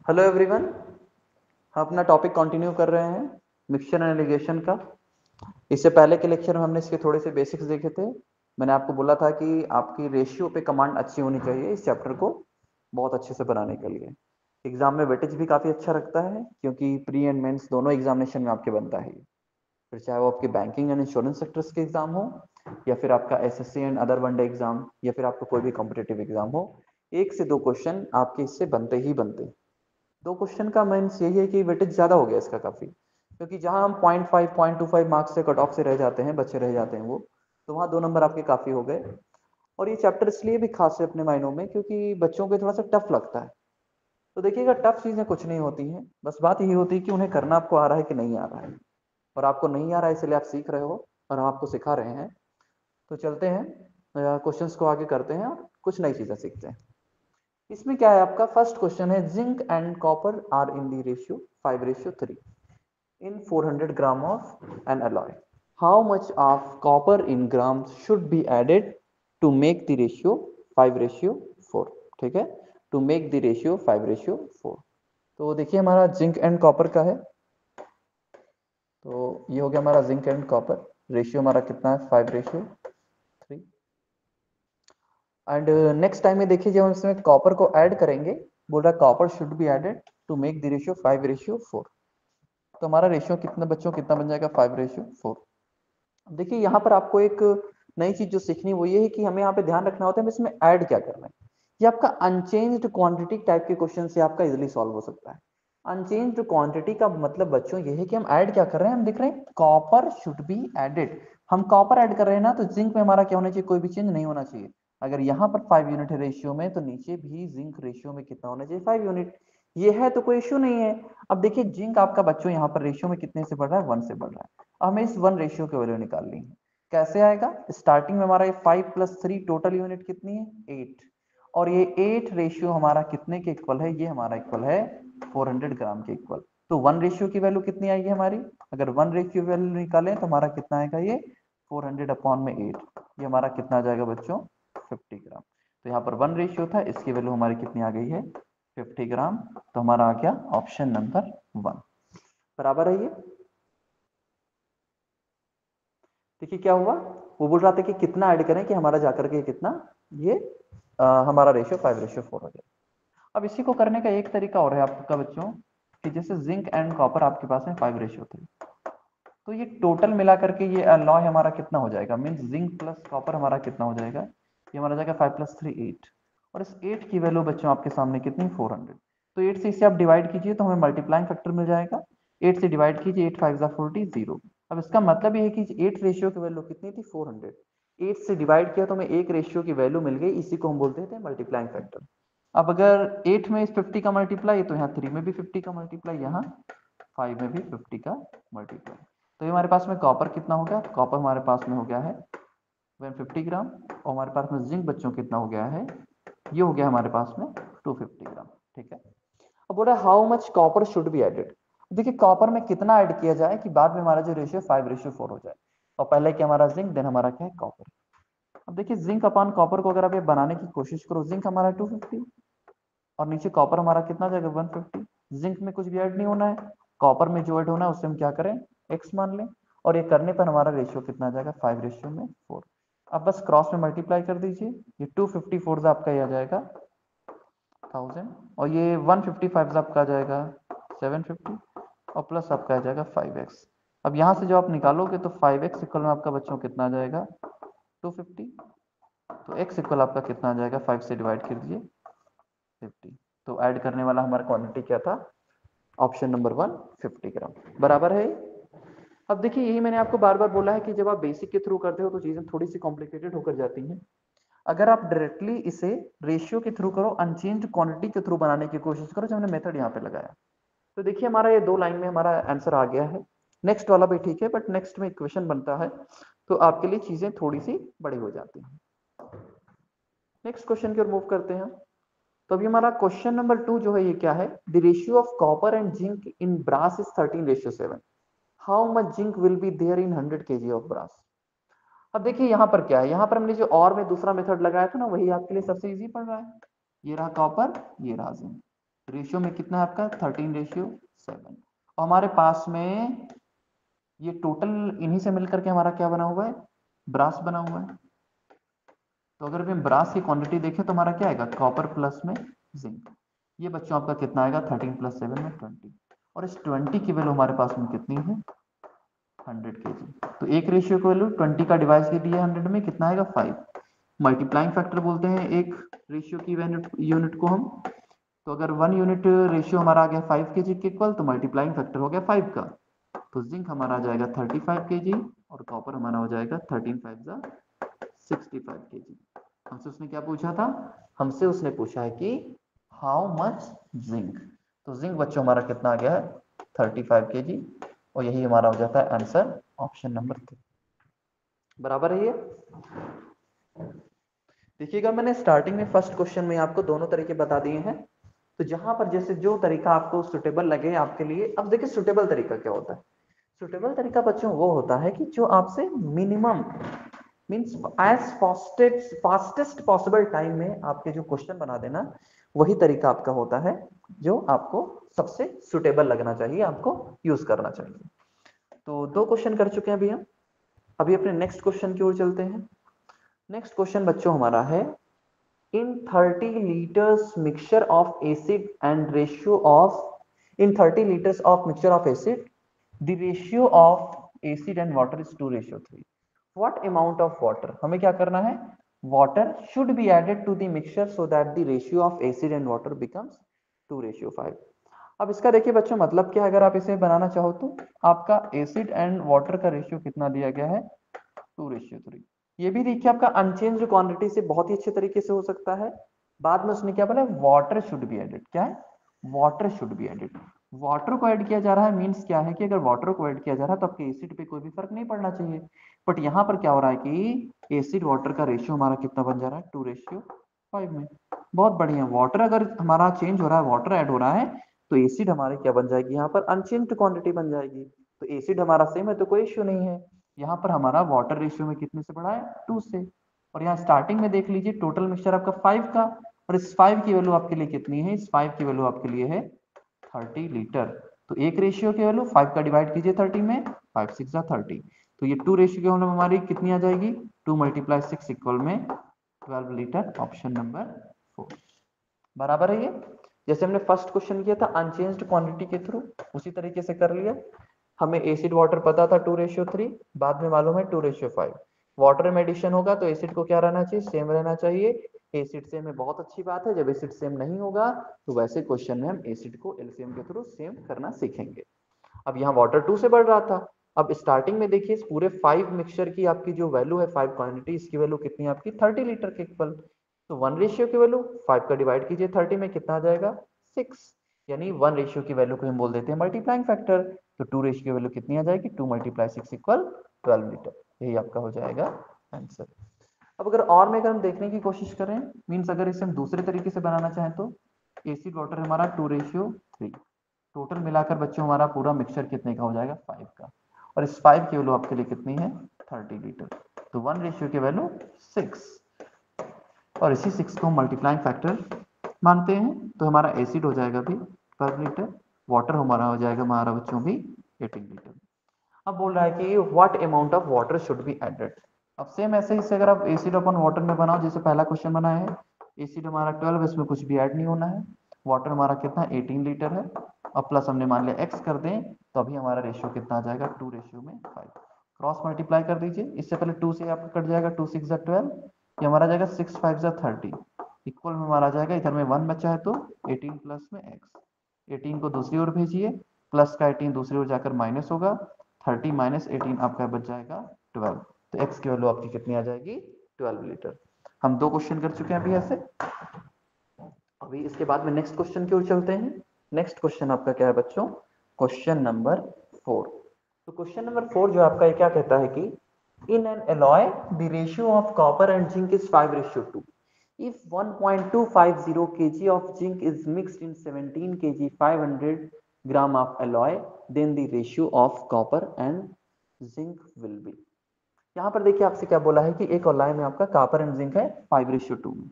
Hello everyone. हम अपना topic continue कर रहे हैं मिक्सचर एंड एलिगेशन का। इससे पहले के लेक्चर में हमने इसके थोड़े से बेसिक्स देखे थे। मैंने आपको बोला था कि आपकी रेशियो पे कमांड अच्छी होनी चाहिए इस चैप्टर को बहुत अच्छे से बनाने के लिए। एग्जाम में वेटेज भी काफ़ी अच्छा रखता है क्योंकि प्री एंड मेंस दोनों एग्जामिनेशन में आपके बनता है। फिर चाहे वो आपके बैंकिंग एंड इंश्योरेंस सेक्टर्स के एग्जाम हो या फिर आपका SSC and other one day exam या फिर आपका कोई भी कॉम्पिटेटिव एग्जाम हो, एक से दो क्वेश्चन आपके इससे बनते ही बनते हैं। दो क्वेश्चन का मीन्स यही है कि वेटेज ज्यादा हो गया इसका काफी, क्योंकि जहां हम 0.5 0.25 मार्क्स से कट ऑफ से रह जाते हैं, बच्चे रह जाते हैं वो, तो वहां दो नंबर आपके काफी हो गए। और ये चैप्टर इसलिए भी खास है अपने मायनों में क्योंकि बच्चों को थोड़ा सा टफ लगता है। तो देखिएगा, टफ चीजें कुछ नहीं होती हैं, बस बात यही होती है कि उन्हें करना आपको आ रहा है कि नहीं आ रहा है। और आपको नहीं आ रहा है इसलिए आप सीख रहे हो और हम आपको सिखा रहे हैं। तो चलते हैं, क्वेश्चंस को आगे करते हैं और कुछ नई चीजें सीखते हैं। इसमें क्या है, आपका फर्स्ट क्वेश्चन है zinc and copper are in the ratio 5:3 in 400 gram of an alloy. How much of copper in grams should be added to make the ratio 5:4? ठीक है, टू मेक द रेशियो 5:4। तो देखिए हमारा zinc and copper का है, तो ये हो गया हमारा जिंक एंड कॉपर। रेशियो हमारा कितना है, 5:3। एंड नेक्स्ट टाइम में देखिए जब हम इसमें कॉपर को ऐड करेंगे, बोल रहा है copper should be added to make the ratio 5:4। तो हमारा रेशियो कितना बच्चों कितना बन जाएगा, 5:4। देखिए यहाँ पर आपको एक नई चीज जो सीखनी वो ये है कि हमें यहाँ पे ध्यान रखना होता है हम इसमें ऐड क्या कर रहे हैं। ये आपका अनचेंज्ड क्वांटिटी टाइप के क्वेश्चन से आपका इजीली सॉल्व हो सकता है। अनचेंज्ड क्वांटिटी का मतलब बच्चों ये है कि हम ऐड क्या कर रहे हैं, हम देख रहे हैं कॉपर शुड बी एडेड। हम कॉपर ऐड कर रहे हैं ना, तो जिंक में हमारा क्या होना चाहिए, कोई भी चेंज नहीं होना चाहिए। अगर यहाँ पर 5 यूनिट है रेशियो में, तो नीचे भी जिंक रेशियो में कितना होना चाहिए, 5 यूनिट। ये है तो कोई इश्यू नहीं है। अब देखिए जिंक आपका बच्चों यहाँ पर रेशियो में कितने से बढ़ रहा है, 1 से बढ़ रहा है। हमें इस 1 रेशियो की वैल्यू निकालनी है। कैसे आएगा, स्टार्टिंग में हमारा 5 + 3 टोटल यूनिट कितनी है, 8। और ये 8 रेशियो हमारा कितने के इक्वल है, ये हमारा इक्वल है 400 ग्राम के इक्वल। तो 1 रेशियो की वैल्यू कितनी आएगी हमारी, अगर 1 रेशियो वैल्यू निकालें तो हमारा कितना आएगा, ये 400/8। ये हमारा कितना आ जाएगा बच्चों, 50 ग्राम। तो यहाँ पर 1 रेशियो था, इसकी वैल्यू हमारी कितनी आ गई है, 50 ग्राम। तो हमारा आ गया ऑप्शन नंबर 1 बराबर है ये। देखिए क्या हुआ, वो बोल रहा था कि कितना ऐड करें कि हमारा जाकर के कितना, ये हमारा रेशियो 5:4 हो जाए। अब इसी को करने का एक तरीका और है आपका बच्चों, कि जैसे जिंक एंड कॉपर आपके पास है 5:3, तो ये टोटल मिला करके ये अलॉय हमारा कितना हो जाएगा, मीन्स जिंक प्लस कॉपर हमारा कितना हो जाएगा, ये हमारा जाएगा 5 + 3 8। और इस 8 की वैल्यू बच्चों आपके सामने कितनी, 400। तो 8 से इसे आप डिवाइड कीजिए तो हमें मल्टीप्लाइंग फैक्टर मिल जाएगा। 8 से डिवाइड कीजिए, 8 5 40 0। अब इसका मतलब ये है कि 8 रेशियो की वैल्यू कितनी थी, 400। 8 से डिवाइड किया तो हमें एक रेशियो की वैल्यू मिल गई, इसी को हम बोलते थे मल्टीप्लाइंग फैक्टर। अब अगर 8 में इस 50 का मल्टीप्लाई, तो यहाँ 3 में भी 50 का मल्टीप्लाई, यहाँ 5 में भी 50 का मल्टीप्लाई। तो ये हमारे पास में कॉपर कितना हो गया, कॉपर हमारे पास में हो गया है 150 ग्राम। और हमारे पास में जिंक बच्चों कितना हो गया है, ये हो गया हमारे पास में 250 ग्राम। ठीक है, अब बोल रहा है how much copper should be added. देखिए कॉपर में कितना ऐड किया जाए कि बाद में हमारा जो रेशियो 5:4 हो जाए। और पहले क्या हमारा जिंक, देन हमारा क्या है कॉपर। अब देखिए जिंक अपॉन कॉपर को अगर आप ये बनाने की कोशिश करो, जिंक हमारा 250 और नीचे कॉपर हमारा कितना जाएगा, 150। जिंक में कुछ भी ऐड नहीं होना है, कॉपर में जो ऐड होना है उससे हम क्या करें, एक्स मान लें। और ये करने पर हमारा रेशियो कितना आ जाएगा, 5:4। अब बस क्रॉस में मल्टीप्लाई कर दीजिए, ये 254 आपका ये आ जाएगा 1000, और ये 155 आपका आ जाएगा 750, और प्लस आपका आ जाएगा 5x। अब यहाँ से जो आप निकालोगे तो 5x इक्वल में आपका बच्चों कितना आ जाएगा, 250। तो x इक्वल आपका कितना आ जाएगा, 5 से डिवाइड कर दीजिए 50। तो ऐड करने वाला हमारा क्वांटिटी क्या था, ऑप्शन नंबर 1 50 ग्राम बराबर है। अब देखिए यही मैंने आपको बार बार बोला है कि जब आप बेसिक के थ्रू करते हो तो चीजें थोड़ी सी कॉम्प्लिकेटेड होकर जाती हैं। अगर आप डायरेक्टली इसे रेशियो के थ्रू करो, अनचेंज्ड क्वांटिटी के थ्रू बनाने की कोशिश करो, जो हमने मेथड यहाँ पे लगाया, तो देखिए हमारा ये 2 लाइन में हमारा आंसर आ गया है। नेक्स्ट वाला भी ठीक है, बट नेक्स्ट में इक्वेशन बनता है तो आपके लिए चीजें थोड़ी सी बड़ी हो जाती हैं। नेक्स्ट क्वेश्चन की ओर मूव करते हैं। तो अभी हमारा क्वेश्चन नंबर 2 जो है ये क्या है, the ratio of copper and zinc in brass is 13:7। How much zinc will be there in 100 kg of brass. अब देखिए यहाँ पर क्या है, यहाँ पर हमने जो और में दूसरा मेथड लगाया था ना, वही आपके लिए सबसे इजी पड़ रहा है। ये रहा कॉपर, ये रहा जिंक। रेशियो में कितना है आपका 13:7। और हमारे पास में ये टोटल इन्हीं से मिलकर के हमारा क्या बना हुआ है, ब्रास बना हुआ है। तो अगर हम ब्रास की क्वांटिटी देखें तो हमारा क्या आएगा, कॉपर प्लस में जिंक। ये बच्चों आपका कितना आएगा, 13 + 7 में 20। और इस 20 की वैल्यू हमारे पास में कितनी है, 100 kg। तो एक रेशियो की वैल्यू 20 का डिवाइड कर दिया 100 में, कितना आएगा 5। मल्टीप्लाइंग फैक्टर बोलते हैं एक रेशियो की यूनिट को हम। तो अगर 1 यूनिट रेशियो हमारा आ गया 5 kg के इक्वल, तो मल्टीप्लाइंग फैक्टर हो गया 5 का। तो जिंक हमारा आ जाएगा 35 kg और कॉपर हमारा हो जाएगा 13 × 5 = 65 kg। हमसे उसने क्या पूछा था, हमसे उसने पूछा है कि हाउ मच जिंक। तो जिंक बच्चों हमारा कितना आ गया है, 35 kg। और यही हमारा हो जाता है आंसर, ऑप्शन नंबर 3 बराबर है ये। देखिएगा मैंने स्टार्टिंग में फर्स्ट क्वेश्चन में आपको दोनों तरीके बता दिए हैं। तो जहां पर जैसे जो तरीका आपको सुटेबल लगे आपके लिए, अब देखिए सुटेबल तरीका क्या होता है। सुटेबल तरीका बच्चों वो होता है कि जो आपसे minimum means as fastest possible time में आपके जो क्वेश्चन बना देना, वही तरीका आपका होता है जो आपको सबसे सुटेबल लगना चाहिए, आपको यूज करना चाहिए। तो 2 क्वेश्चन कर चुके हैं अभी हम। अभी अपने नेक्स्ट क्वेश्चन की ओर चलते हैं। नेक्स्ट क्वेश्चन बच्चों हमारा है, in 30 liters mixture of acid and ratio of in 30 liters of mixture of acid, the ratio of acid and water is 2:3। what amount of water, हमें क्या करना है, water should be added to the mixture so that the ratio of acid and water becomes 2:5। अब इसका देखिए बच्चों मतलब क्या है, अगर आप इसे बनाना चाहो तो आपका एसिड एंड वाटर का रेशियो कितना दिया गया है, 2:3। ये भी देखिए आपका अनचेंज्ड क्वांटिटी से बहुत ही अच्छे तरीके से हो सकता है। बाद में उसने क्या बोला, वाटर शुड बी एडेड। क्या है, water should be added. Water को ऐड किया जा रहा है मींस क्या है कि अगर वाटर को ऐड किया जा रहा है तो आपके एसिड पे कोई भी फर्क नहीं पड़ना चाहिए। बट यहाँ पर क्या हो रहा है कि एसिड वाटर का रेशियो हमारा कितना बन जा रहा है, 2:5 में। बहुत बढ़िया, वाटर अगर हमारा चेंज हो रहा है, वाटर ऐड हो रहा है, तो एसिड हमारे क्या बन जाएगी, यहाँ पर अनचेंज्ड क्वांटिटी बन जाएगी। तो एसिड हमारा सेम है तो कोई इश्यू नहीं है। यहाँ पर हमारा वाटर रेशियो में कितने से बढ़ा है, 2 से। और यहाँ स्टार्टिंग में देख लीजिए टोटल मिक्सचर आपका 5 का, और इस 5 की वैल्यू आपके लिए कितनी है, इस 5 की वैल्यू आपके लिए है 30 लीटर। तो एक रेशियो की वैल्यू 5 का डिवाइड कीजिए 30 में, 5 × 6 = 30। तो ये 2 रेशियो की वैल्यू हमारी कितनी आ जाएगी, 2 × 6 इक्वल में 12 लीटर, ऑप्शन नंबर 4 बराबर है ये। जैसे हमने फर्स्ट क्वेश्चन किया था अनचेंज्ड क्वांटिटी के थ्रू, उसी तरीके से कर लिया। हमें एसिड वाटर पता था 2:3, बाद में मालूम है 2:5। वाटर में एडिशन होगा तो एसिड को क्या रहना चाहिए, सेम रहना चाहिए। एसिड सेम है, बहुत अच्छी बात है। जब एसिड सेम नहीं होगा तो वैसे क्वेश्चन में हम एसिड को एलसीएम के थ्रू सेम करना सीखेंगे। अब यहाँ वाटर 2 से बढ़ रहा था। अब स्टार्टिंग में देखिए इस पूरे 5 मिक्सचर की आपकी जो वैल्यू है, 5 क्वांटिटी, इसकी वैल्यू कितनी है आपकी, 30 लीटर के इक्वल। तो 1 रेशियो की वैल्यू 5 का डिवाइड कीजिए 30 में, कितना आ जाएगा 6। यानी 1 रेशियो की वैल्यू को हम बोल देते हैं मल्टीप्लाइंग फैक्टर। तो 2 रेशियो की वैल्यू कितनी आ जाएगी, 2 × 6 = 12 लीटर। यही आपका हो जाएगा आंसर। अब अगर और में अगर हम देखने की कोशिश करें, मीन्स अगर इसे हम दूसरे तरीके से बनाना चाहें तो एसिड वाटर हमारा 2:3, टोटल मिलाकर बच्चों हमारा पूरा मिक्सचर कितने का हो जाएगा, 5 का। और इस 5 की वैल्यू आपके लिए कितनी है, 30 लीटर। तो 1 रेशियो की वैल्यू 6, और इसी 6 को हम मल्टीप्लाइंग फैक्टर मानते हैं। तो हमारा एसिड हो जाएगा भी 12 लीटर, वाटर हमारा हो जाएगा हमारा बच्चों भी 18 लीटर। अब बोल रहा है कि what amount of water should be added. अब सेम ऐसे ही से अगर आप एसिड अपन वाटर में बनाओ, जैसे पहला क्वेश्चन बनाया है, एसिड हमारा 12, इसमें कुछ भी ऐड नहीं होना है। वाटर हमारा कितना 18 लीटर है। अब प्लस हमने मान लिया x कर दें तो अभी हमारा रेशियो कितना आ जाएगा, 2:5। क्रॉस मल्टीप्लाई कर दीजिए, इससे पहले 2 से आपका कट जाएगा, 2 × 6 = 12, ये हमारा जाएगा 6 × 5 = 30 इक्वल में हमारा जाएगा, इधर में 1 बचा है तो 18 प्लस में x, 18 को दूसरी ओर भेजिए, प्लस का 18 दूसरी ओर जाकर माइनस होगा, 30 - 18 आपका बच जाएगा 12। तो x की वैल्यू आपकी कितनी आ जाएगी, 12 लीटर। हम 2 क्वेश्चन कर चुके हैं अभी ऐसे। अभी इसके बाद में नेक्स्ट क्वेश्चन की ओर चलते हैं। नेक्स्ट क्वेश्चन आपका क्या है बच्चों, क्वेश्चन नंबर 4। तो क्वेश्चन नंबर 4 जो आपका ये क्या कहता है कि in an alloy the ratio of copper and zinc is 5:2। if 1.250 kg of zinc is mixed in 17 kg 500 gram of alloy, then the ratio of copper and zinc will be। यहाँ पर देखिए आपसे क्या बोला है कि एक alloy में आपका कॉपर एंड जिंक है 5:2 में।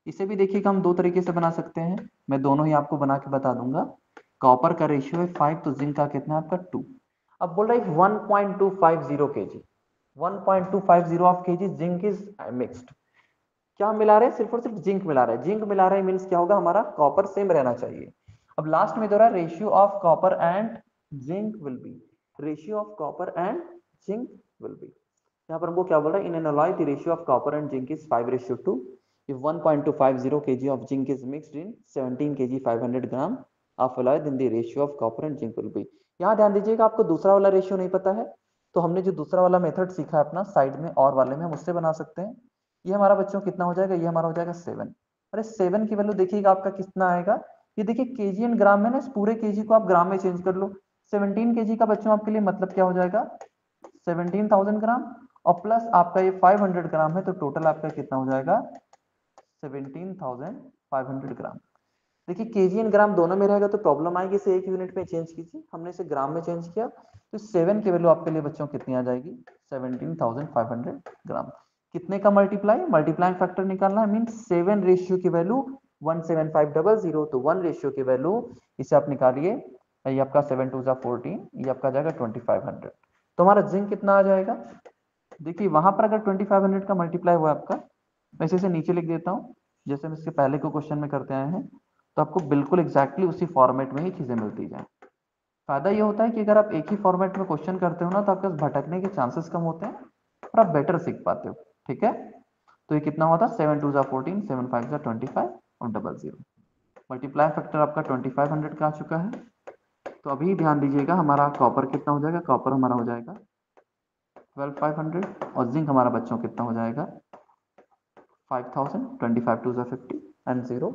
इसे भी देखिएगा हम दो तरीके से बना सकते हैं, मैं दोनों ही आपको बना के बता दूंगा। कॉपर का रेशियो है 5 तो जिंक का कितना है आपका 2। अब बोल रहा है 1.250 kg, 1.250 of kg zinc is mixed. क्या मिला रहे हैं? सिर्फ और सिर्फ जिंक मिला रहे हैं। जिंक मिला रहे हैं मीन्स क्या होगा, हमारा कॉपर सेम रहना चाहिए। अब लास्ट में दे रहा है ratio of copper and zinc will B, ratio of copper and zinc will B. यहाँ पर हमको क्या बोल रहा है, in an alloy the ratio of copper and zinc is 5:2। if 1.250 kg of zinc is mixed in 17 kg 500 gram of alloy then the ratio of copper and zinc will be। यहाँ ध्यान दीजिएगा, आपको दूसरा वाला रेशियो नहीं पता है तो हमने जो दूसरा वाला मेथड सीखा है अपना साइड में और वाले में, हम उससे बना सकते हैं। ये हमारा बच्चों कितना हो जाएगा, ये हमारा हो जाएगा 7। अरे 7 की वैल्यू देखिएगा आपका कितना आएगा, ये देखिए केजी एंड ग्राम में ना, इस पूरे केजी को आप ग्राम में चेंज कर लो। 17 केजी का बच्चों आपके लिए मतलब क्या हो जाएगा, 17,000 ग्राम, और प्लस आपका ये 500 ग्राम है तो टोटल आपका कितना हो जाएगा 17,500 ग्राम। देखिए केजी एंड ग्राम दोनों में रहेगा तो प्रॉब्लम आएगी, इसे एक यूनिट में चेंज कीजिए, हमने इसे ग्राम में चेंज किया तो 7 की वैल्यू आपके लिए बच्चों कितनी आ जाएगी 17,500 ग्राम। कितने का मल्टीप्लाई, मल्टीप्लाइंग फैक्टर निकालना है, मीन 7 रेशियो की वैल्यू 17500, तो 1 रेशियो की वैल्यू इसे आप निकालिए, ये आपका 7 2 14, ये आपका जाएगा 2500। तो हमारा जिंक कितना आ जाएगा, देखिए वहां पर अगर 2500 का मल्टीप्लाई हुआ आपका, मैं इसे नीचे लिख देता हूँ जैसे हम इसके पहले को क्वेश्चन में करते आए हैं, तो आपको बिल्कुल एग्जैक्टली उसी फॉर्मेट में ही चीजें मिलती जाए। फायदा ये होता है कि अगर आप एक ही फॉर्मेट में क्वेश्चन करते हो ना तो आपके भटकने के चांसेस कम होते हैं और आप बेटर सीख पाते हो। ठीक है, तो ये कितना हुआ था 7 2 14, 7 5 25 और 00। मल्टीप्लाई फैक्टर आपका 2500 का आ चुका है। तो अभी ध्यान दीजिएगा हमारा कॉपर कितना हो जाएगा, कॉपर हमारा हो जाएगा 12,500 और जिंक हमारा बच्चों कितना हो जाएगा 5,000, 25 2 50 एंड 0।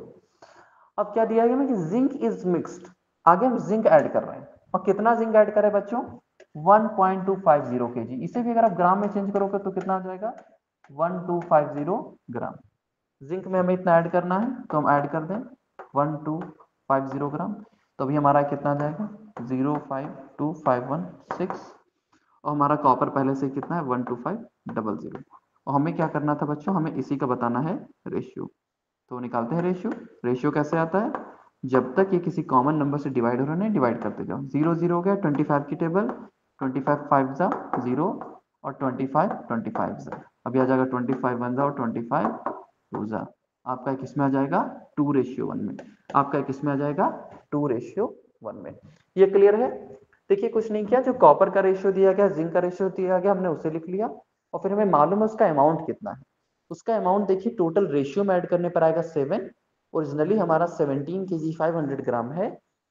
अब क्या दिया गया कि जिंक इज मिक्स्ड, आगे हम जिंक ऐड कर रहे हैं और कितना जिंक ऐड करें बच्चों 1.250 kg। इसे भी अगर आप ग्राम में चेंज करोगे तो कितना आ जाएगा 1250 ग्राम। जिंक में हमें इतना ऐड करना है तो हम ऐड कर दें 1250 ग्राम, तो अभी हमारा कितना आ जाएगा 05251 और हमारा कॉपर पहले से कितना है 12500। और हमें क्या करना था बच्चों, हमें इसी का बताना है रेशियो। तो निकालते हैं रेशियो। रेशियो कैसे आता है, जब तक ये किसी कॉमन नंबर से डिवाइड हो रहा है डिवाइड करते जाओ। 0 0 हो गया 25 की टेबल, 25 5 जा 0 और 25 25 जा, अभी आ जाएगा 25 1 जा और 25 2 जा। आपका एक इसमें आ जाएगा 2:1 में, आपका एक इसमें आ जाएगा 2:1 में। ये क्लियर है। देखिए कुछ नहीं किया, जो कॉपर का रेशियो दिया गया, जिंक का रेशियो दिया गया, हमने उसे लिख लिया और फिर हमें मालूम है उसका अमाउंट कितना है। उसका अमाउंट देखिए टोटल रेशियो में ऐड करने पर आएगा 7, ओरिजिनली हमारा 17 kg 500 ग्राम है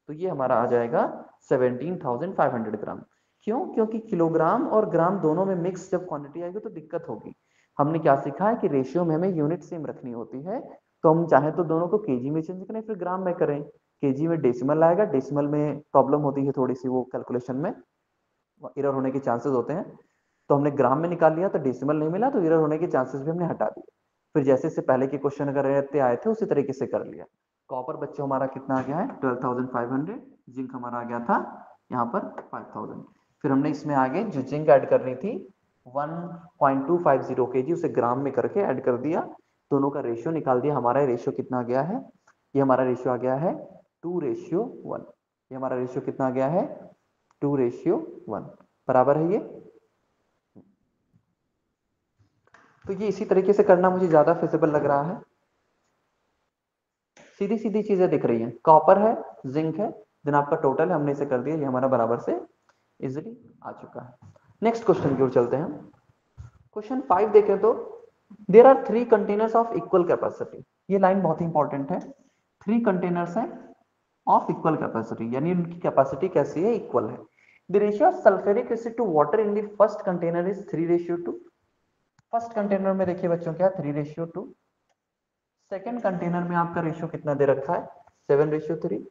तो ये हमारा आ जाएगा 17,500 ग्राम। क्यों, क्योंकि किलोग्राम और ग्राम दोनों में मिक्स जब क्वांटिटी आएगी तो दिक्कत होगी। हमने क्या सीखा है कि रेशियो में हमें यूनिट सेम रखनी होती है, तो हम चाहे तो दोनों को केजी में चेंज करें फिर ग्राम में करें। केजी में डेसिमल आएगा, डेसिमल में प्रॉब्लम होती है थोड़ी सी, वो कैलकुलेशन में एरर होने के चांसेस होते हैं, तो हमने ग्राम में निकाल लिया तो डेसिमल नहीं मिला तो एरर होने के चांसेस भी हमने हटा दिए। फिर जैसे से पहले के क्वेश्चन अगर रहते आए थे उसी तरीके से कर लिया। कॉपर बच्चों हमारा कितना आ गया है 12,500, जिंक हमारा आ गया था यहाँ पर 5,000। फिर हमने इसमें आगे जो जिंक ऐड करनी थी 1.250 kg उसे ग्राम में करके ऐड कर दिया, दोनों का रेशियो निकाल दिया। हमारा रेशियो कितना आ गया है, ये हमारा रेशियो आ गया है 2:1। ये हमारा रेशियो कितना आ गया है 2:1, बराबर है ये। तो ये इसी तरीके से करना मुझे ज्यादा फिजिबल लग रहा है। सीधी सीधी चीजें दिख रही हैं, कॉपर है जिंक है देन आपका टोटल है, हमने इसे कर दिया, ये हमारा बराबर से इजीली आ चुका है। नेक्स्ट क्वेश्चन की ओर चलते हैं। क्वेश्चन 5 देखें तो there are 3 containers of equal capacity. ये लाइन बहुत ही इंपॉर्टेंट है। 3 कंटेनर्स हैं ऑफ इक्वल कैपेसिटी, यानी उनकी कैपेसिटी कैसी है, इक्वल है। The ratio of sulphuric acid to water in the first container is 3:2। First container में देखिए बच्चों क्या 3:2। सेकेंड कंटेनर में आपका रेशियो कितना दे रखा है 7:3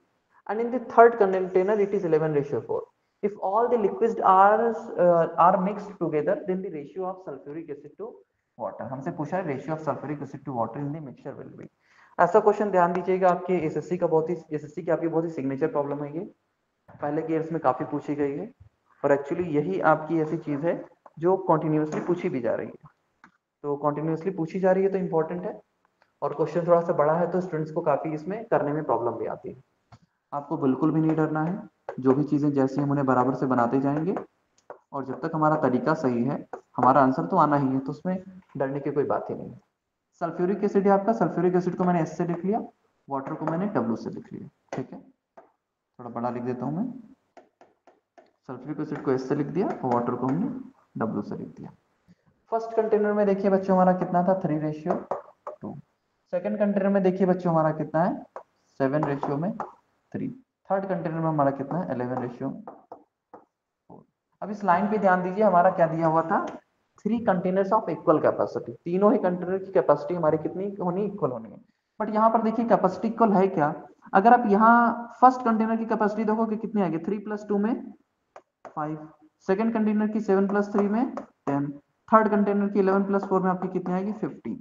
and in the third container it is 11:4। if all the liquids are mixed together then the ratio of sulfuric acid to water, हमसे पूछा है ratio of sulphuric acid to water in the mixture will be. ऐसा question ध्यान दीजिएगा, आपके SSC का बहुत ही SSC की आपकी बहुत ही सिग्नेचर प्रॉब्लम है ये, पहले के ईयर्स में काफी पूछी गई है और एक्चुअली यही आपकी ऐसी चीज है जो कॉन्टिन्यूसली पूछी भी जा रही है। तो कॉन्टिन्यूसली पूछी जा रही है तो इंपॉर्टेंट है। और क्वेश्चन थोड़ा सा बड़ा है तो स्टूडेंट्स को काफी इसमें करने में प्रॉब्लम भी आती है। आपको बिल्कुल भी नहीं डरना है, जो भी चीजें जैसी हम उन्हें बराबर से बनाते जाएंगे, और जब तक हमारा तरीका सही है हमारा आंसर तो आना ही है, तो उसमें डरने की कोई बात ही नहीं है। सल्फ्यूरिक एसिड है आपका, सल्फ्यूरिक एसिड को मैंने एस से लिख लिया, वाटर को मैंने डब्ल्यू से लिख लिया, ठीक है। थोड़ा बड़ा लिख देता हूं मैं, सल्फ्यूरिक एसिड को एस से लिख दिया और वाटर को हमने डब्ल्यू से लिख दिया। फर्स्ट कंटेनर में देखिए बच्चों हमारा कितना था 3:2। सेकंड कंटेनर में देखिए बच्चों हमारा कितना है 7:3। थर्ड कंटेनर में हमारा कितना है 11:4। अब इस लाइन पे ध्यान दीजिए, हमारा क्या दिया हुआ था 3 कंटेनर्स ऑफ इक्वल कैपेसिटी, तीनों ही कंटेनर की कैपेसिटी हमारी कितनी होनी, इक्वल होनी है। बट यहाँ पर देखिए कैपेसिटी इक्वल है क्या, अगर आप यहाँ फर्स्ट कंटेनर की कैपेसिटी देखोगे कितनी आएगी 3+2 में 5, सेकंड कंटेनर की 7+3 में 10, थर्ड कंटेनर की 11+4 में आपकी कितनी आएगी 15।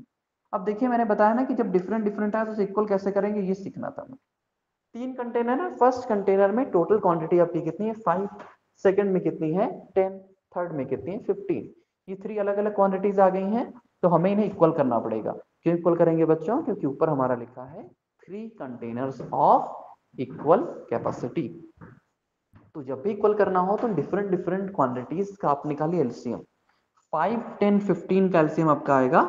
अब देखिए मैंने बताया ना कि जब डिफरेंट डिफरेंट है तो उसे इक्वल कैसे करेंगे, ये सीखना था। 3 कंटेनर है, फर्स्ट कंटेनर में टोटल क्वांटिटी आपकी कितनी है 5, सेकंड में कितनी है 10, थर्ड में कितनी है 15। ये 3 अलग अलग क्वांटिटीज आ गई हैं, तो हमें इन्हें इक्वल करना पड़ेगा। क्यों इक्वल करेंगे बच्चों, क्योंकि ऊपर हमारा लिखा है 3 कंटेनर्स ऑफ इक्वल कैपेसिटी। तो जब भी इक्वल करना हो तो डिफरेंट डिफरेंट क्वांटिटीज का आप निकालिए एलसीएम। 5, 10, 15 का एलसीएम आपका आएगा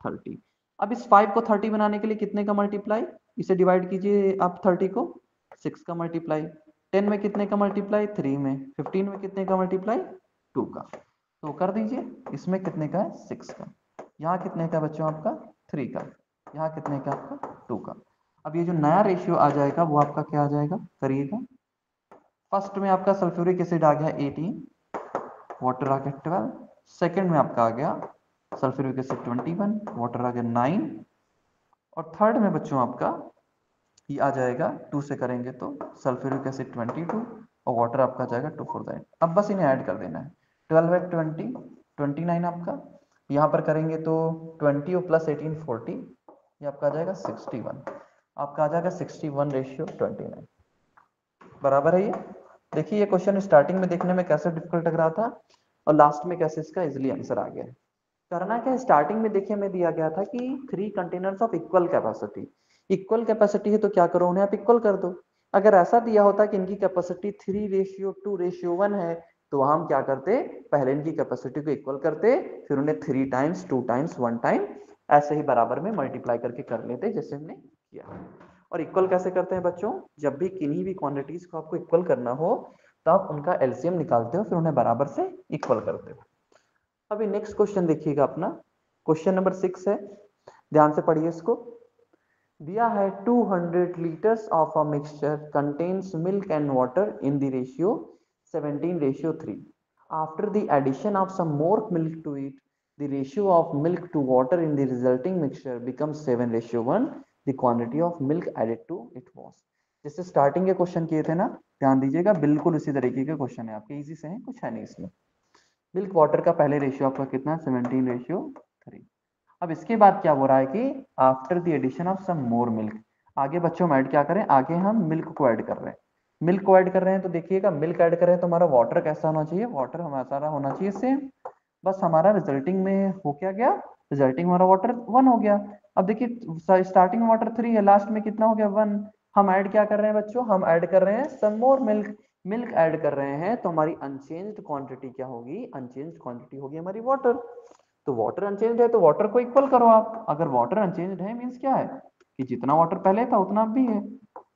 30। अब इस 5 को 30 बनाने के लिए कितने का मल्टीप्लाई, इसे डिवाइड कीजिए आप 30 को 6 का मल्टीप्लाई, 10 में कितने का मल्टीप्लाई 3 में, 15 में कितने का मल्टीप्लाई 2 का। तो कर दीजिए, इसमें कितने का है 6 का, यहाँ कितने का बच्चों आपका 3 का, यहाँ कितने का आपका 2 का। अब ये जो नया रेशियो आ जाएगा वो आपका क्या आ जाएगा, करिएगा। फर्स्ट में आपका सल्फ्यूरिक एसिड आ गया 18, वाटर आ गया 12, सेकेंड में आपका आ गया सल्फ्यूरिक एसिड 21, वाटर आ गया 9, और थर्ड में बच्चों आपका ये आ जाएगा 2 से करेंगे तो सल्फ्यूरिक एसिड 22 और वाटर आपका आ जाएगा 2 4 9। अब बस इन्हें ऐड कर देना है, 12 है 20, 29 आपका, यहाँ पर करेंगे तो 20 और प्लस 18 40, ये आपका आ जाएगा 61, आपका आ जाएगा 61:29। बराबर है ये। देखिए ये क्वेश्चन स्टार्टिंग में देखने में कैसे डिफिकल्ट लग रहा था और लास्ट में कैसे इसका इजीली आंसर आ गया है। करना क्या, स्टार्टिंग में देखिए हमें दिया गया था कि 3 containers of equal capacity, equal capacity है तो क्या करो उन्हें आप इक्वल कर दो। अगर ऐसा दिया होता कि इनकी कैपेसिटी 3:2:1 है तो हम क्या करते, पहले इनकी कैपेसिटी को इक्वल करते, फिर उन्हें 3 टाइम्स 2 टाइम्स 1 टाइम ऐसे ही बराबर में मल्टीप्लाई करके कर लेते जैसे हमने किया। और इक्वल कैसे करते हैं बच्चों, जब भी किन्हीं भी क्वांटिटीज को आपको इक्वल करना हो तो आप उनका एलसीएम निकालते हो, फिर उन्हें बराबर से इक्वल करते हो। अभी नेक्स्ट क्वेश्चन देखिएगा अपना, क्वेश्चन नंबर 6 है, ध्यान से पढ़िए इसको। दिया है 200 litres of a mixture contains milk and water in the ratio 17:3। After the addition of some more milk to it, the ratio of milk to water in the resulting mixture becomes 7:1, the quantity of milk added to it was। जैसे starting के question किए थे ना, ध्यान दीजिएगा बिल्कुल उसी तरीके के क्वेश्चन है आपके, इजी से हैं, कुछ है नहीं इसमें। मिल्क वाटर का पहले रेशियो आपका कितना है 17:3। अब इसके बाद क्या हो रहा है कि after the addition of some more milk, आगे बच्चों हम ऐड क्या करें, आगे हम मिल्क को ऐड कर रहे हैं, मिल्क को ऐड कर रहे हैं तो देखिएगा मिल्क ऐड कर रहे हैं तो हमारा वाटर कैसा होना चाहिए, वाटर हमारा होना चाहिए सेम, बस हमारा रिजल्टिंग में हो क्या गया, रिजल्टिंग हमारा वाटर 1 हो गया। अब देखिए स्टार्टिंग में वाटर 3 है, लास्ट में कितना हो गया 1। हम ऐड क्या कर रहे हैं बच्चों, हम ऐड कर रहे हैं सम मोर मिल्क, मिल्क ऐड कर रहे हैं तो हमारी अनचेंज्ड क्वांटिटी क्या होगी, अनचेंज्ड क्वांटिटी होगी हमारी वाटर। तो वाटर अनचेंज्ड है तो वाटर को इक्वल करो आप, अगर वाटर अनचेंज्ड है मींस क्या है कि जितना वाटर पहले था उतना अब भी है।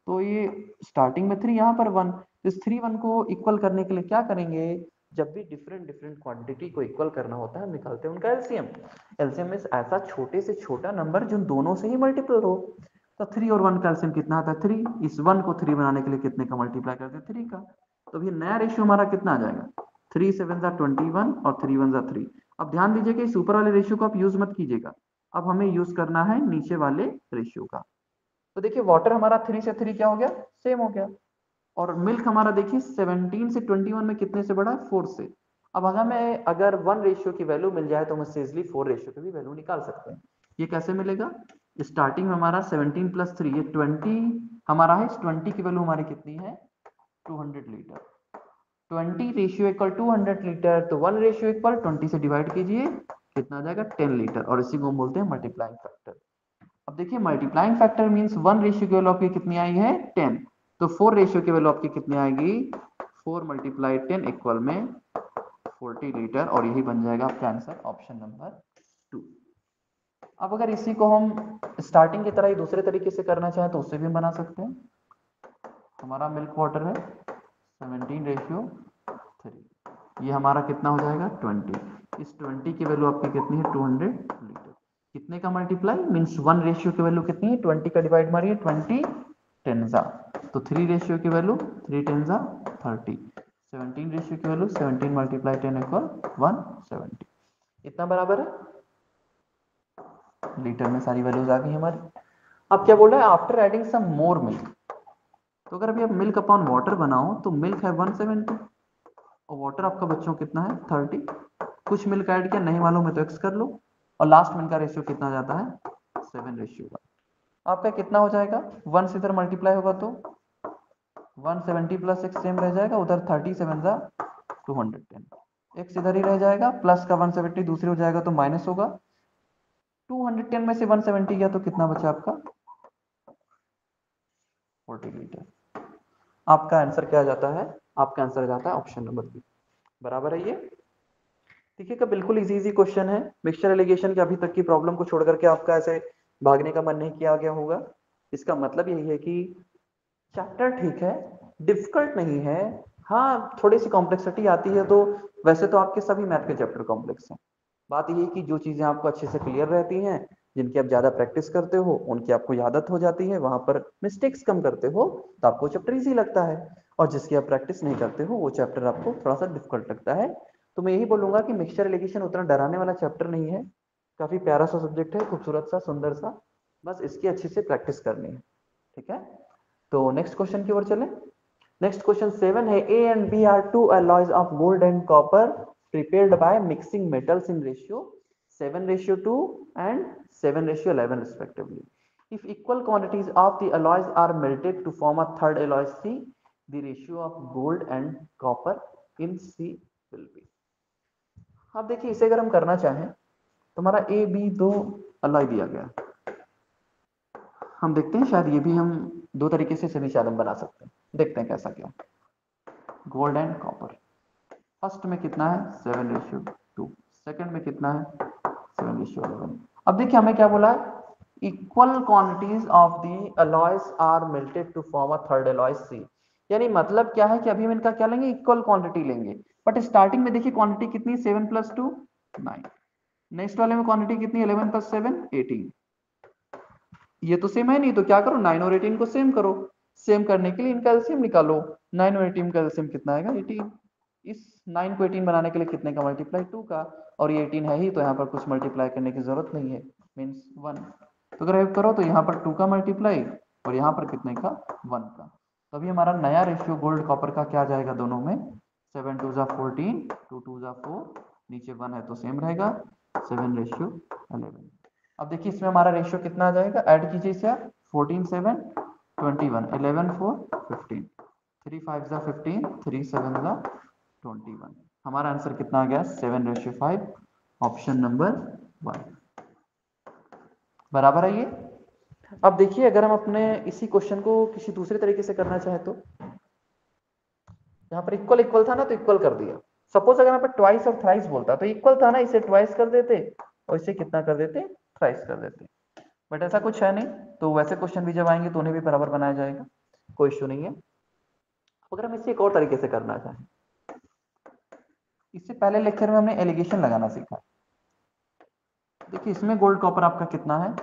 तो ये स्टार्टिंग में 3 यहाँ पर 1, इस 3 1 को इक्वल करने के लिए क्या करेंगे, जब भी डिफरेंट डिफरेंट क्वांटिटी को इक्वल करना होता है हम निकालते हैं उनका एलसीएम। एलसीएम मींस ऐसा छोटे से छोटा नंबर जो दोनों से ही मल्टीपल हो। तो 3 और 1 का एलसीएम कितना आता है 3, इस 1 को 3 बनाने के लिए कितने का मल्टीप्लाई करते हैं 3 का। तो अभी नया रेशियो हमारा कितना आ जाएगा 3 7 21 और 3 1 3। अब ध्यान दीजिए कि इस ऊपर वाले रेशियो को आप यूज मत कीजिएगा, अब हमें यूज करना है नीचे वाले रेशियो का। तो देखिए वाटर हमारा 3 से 3 क्या हो गया, सेम हो गया, और मिल्क हमारा देखिए 17 से 21 में कितने से बड़ा है 4 से। अब अगर 1 रेशियो की वैल्यू मिल जाए तो हम इससे इजिली 4 रेशियो की भी वैल्यू निकाल सकते हैं। ये कैसे मिलेगा, स्टार्टिंग में हमारा 17 + 3 ये 20 हमारा है, इस 20 की वैल्यू हमारी कितनी है 200 लीटर, 20 रेशियो इक्वल 200 लीटर, तो 1 रेशियो इक्वल 20 से डिवाइड कीजिए कितना आ जाएगा 10 लीटर, और इसी को हम बोलते हैं मल्टीप्लाइंग फैक्टर। अब देखिए मल्टीप्लाइंग फैक्टर मींस 1 रेशियो की वैल्यू आपकी कितनी आई है 10, तो 4 रेशियो की वैल्यू आपकी कितनी आएगी 4 मल्टीप्लाई 10 इक्वल में 40 लीटर, और यही बन जाएगा आपका आंसर ऑप्शन नंबर 2। अब अगर इसी को हम स्टार्टिंग की तरह ही दूसरे तरीके से करना चाहें तो उससे भी हम बना सकते हैं। हमारा मिल्क वाटर है 17:3, ये हमारा कितना हो जाएगा 20, इस 20 की वैल्यू आपकी कितनी है 200 लीटर। कितने का मल्टीप्लाई मींस 1 रेशियो की वैल्यू कितनी है 20 का डिवाइड मारिए 20 टेंजा, तो 3 रेशियो की वैल्यू 3 टेंजा 30, 17 रेशियो की वैल्यू 17 मल्टीप्लाई 10 इक्वल 170, इतना बराबर है। लीटर में सारी वैल्यूज आ गई हमारी। अब क्या बोल रहा है after adding some more milk, तो अगर अभी आप मिल्क अपॉन वाटर बनाओ तो मिल्क है 170 और वाटर आपका बच्चों कितना है 30, कुछ मिल्क ऐड किया नहीं मालूम है तो एक्स कर लो, और लास्ट में इनका रेशियो कितना जाता है 7:1। आपका कितना हो जाएगा 1 से इधर मल्टीप्लाई होगा तो 170 प्लस एक्स सेम रह जाएगा, उधर 37 जा 210, एक्स इधर ही रह जाएगा, प्लस का 170 दूसरे हो जाएगा तो माइनस होगा, 210 में से 170 गया तो कितना बचा आपका 40 लीटर। आपका आंसर क्या जाता है, आपका आंसर जाता है ऑप्शन नंबर बी, बराबर है ये। देखिए का बिल्कुल इजी इजी क्वेश्चन है, मिक्सचर एलिगेशन के अभी तक की प्रॉब्लम को छोड़ करके आपका ऐसे भागने का मन नहीं किया गया होगा। इसका मतलब यही है कि चैप्टर ठीक है, डिफिकल्ट नहीं है, हाँ थोड़ी सी कॉम्प्लेक्सिटी आती है, तो वैसे तो आपके सभी मैथ के चैप्टर कॉम्प्लेक्स हैं। बात यही है कि जो चीजें आपको अच्छे से क्लियर रहती हैं, जिनकी आप ज्यादा प्रैक्टिस करते हो, उनकी आपको आदत हो जाती है, वहां पर मिस्टेक्स कम करते हो तो आपको चैप्टर इजी लगता है, और जिसकी आप प्रैक्टिस नहीं करते हो वो चैप्टर आपको थोड़ा सा डिफिकल्ट लगता है। तो मैं यही बोलूंगा कि मिक्सचर एलिगेशन उतना डराने वाला चैप्टर नहीं है, काफी प्यारा सा सब्जेक्ट है, खूबसूरत सा सुंदर सा, बस इसकी अच्छे से प्रैक्टिस करनी है। ठीक है, तो नेक्स्ट क्वेश्चन की ओर चलें। नेक्स्ट क्वेश्चन 7 है, A and B are two alloys of gold and copper prepared by mixing metals in ratio 7:2 and 7:11 respectively. If equal quantities of the alloys are melted to form a third alloy C, the ratio of gold and copper in C will be। अब देखिए इसे अगर हम करना चाहें तो हमारा A B दो अलॉय दिया गया, हम देखते हैं शायद ये भी हम दो तरीके से सेमी चालन बना सकते हैं, देखते हैं कैसा क्या। गोल्ड एंड कॉपर, फर्स्ट में कितना है 7:2, सेकंड में कितना है 7:11। अब देखिए हमें क्या बोला है, equal quantities of the alloys are melted to form a third alloy C, यानी मतलब क्या है कि अभी हम इनका क्या लेंगे इक्वल क्वांटिटी लेंगे, बट स्टार्टिंग में देखिए क्वांटिटी कितनी 7 + 2 9, नेक्स्ट वाले में क्वांटिटी कितनी 11 + 7 18, ये तो सेम है नहीं तो क्या करो 9 और 18 को सेम करो, सेम करने के लिए इनका एलसीएम निकालो, 9 और 18 का एलसीएम कितना आएगा 18, इस 9 को 18 बनाने के लिए कितने का मल्टीप्लाई 2 का, और ये 18 है ही तो यहाँ पर कुछ मल्टीप्लाई करने की जरूरत नहीं है, मीन्स 1, तो अगर हेल्प करो तो यहाँ पर 2 का मल्टीप्लाई और यहाँ पर कितने का 1 का, तो अभी हमारा नया रेशियो गोल्ड कॉपर का क्या जाएगा दोनों में 7 2 14 2 2 4, नीचे 1 है तो सेम रहेगा 7:11। अब देखिए इसमें हमारा रेशियो कितना आ जाएगा, ऐड कीजिए इसे आप 14 7 21 11 4 15 3 5 जा 15 3 7 जा 21, हमारा आंसर कितना आ गया 7:5, ऑप्शन नंबर 1, बराबर है ये। अब देखिए अगर हम अपने इसी क्वेश्चन को किसी दूसरे तरीके से करना चाहे तो यहाँ पर इक्वल इक्वल था ना तो इक्वल कर दिया, सपोज अगर यहाँ पर ट्वाइस और थ्राइस बोलता तो इक्वल था ना इसे ट्वाइस कर देते और इसे कितना कर देते थ्राइस कर देते, बट ऐसा कुछ है नहीं, तो वैसे क्वेश्चन भी जब आएंगे तो उन्हें भी बराबर बनाया जाएगा, कोई इश्यू नहीं है। अगर हम इसे एक और तरीके से करना चाहें, इससे पहले लेक्चर में हमने एलिगेशन लगाना सीखा, देखिए इसमें गोल्ड कॉपर आपका कितना है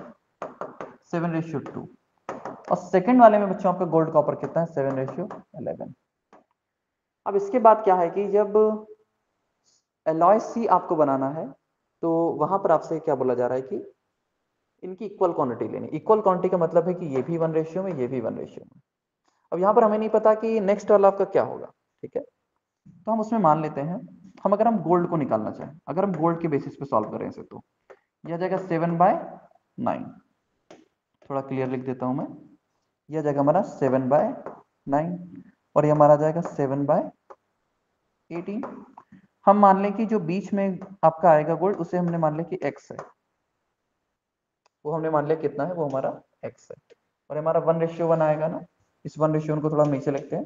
7:2, और सेकंड वाले में बच्चों आपका गोल्ड कॉपर कितना है 7:11। अब इसके बाद क्या है कि जब एलॉय सी आपको बनाना है तो वहां पर आपसे क्या बोला जा रहा है कि इनकी इक्वल क्वांटिटी लेनी, इक्वल क्वांटिटी का मतलब है कि ये भी 1 रेशियो में ये भी 1 रेशियो में। अब यहाँ पर हमें नहीं पता कि नेक्स्ट वाला आपका क्या होगा, ठीक है, तो हम उसमें मान लेते हैं, हम अगर हम गोल्ड को निकालना चाहें, अगर हम गोल्ड के बेसिस पे सॉल्व करें इसे तो यह आ जाएगा 7/9, थोड़ा क्लियर लिख देता हूं मैं, यह जाएगा हमारा 7/9 और ये हमारा जाएगा 7/18। हम मान लें कि जो बीच में आपका आएगा गोल्ड उसे हमने मान लिया कि x है, वो हमने मान लिया कितना है, वो हमारा x है, और हमारा 1:1 आएगा ना। इस 1:1 को थोड़ा नीचे लिखते हैं,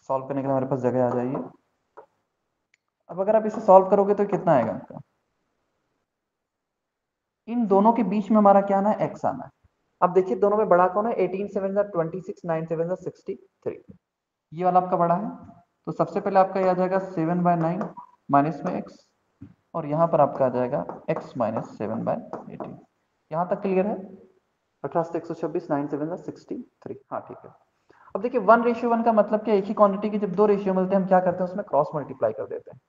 सॉल्व करने के लिए हमारे पास जगह आ जाइए। अब अगर आप इसे सॉल्व करोगे तो कितना आएगा आपका, इन दोनों के बीच में हमारा क्या आना है, x आना है। अब देखिए दोनों में बड़ा कौन है, 18 7 26, 9 7 63, ये वाला आपका बड़ा है। तो सबसे पहले आपका ये आ जाएगा 7/9 माइनस में x, और यहाँ पर आपका आ जाएगा x माइनस 7/18। यहाँ तक क्लियर है? 18 से 126, 9 7 63। हाँ ठीक है। अब देखिए 1:1 का मतलब क्या, एक ही क्वांटिटी के जब दो रेशियो मिलते हैं हम क्या करते हैं, उसमें क्रॉस मल्टीप्लाई कर देते हैं।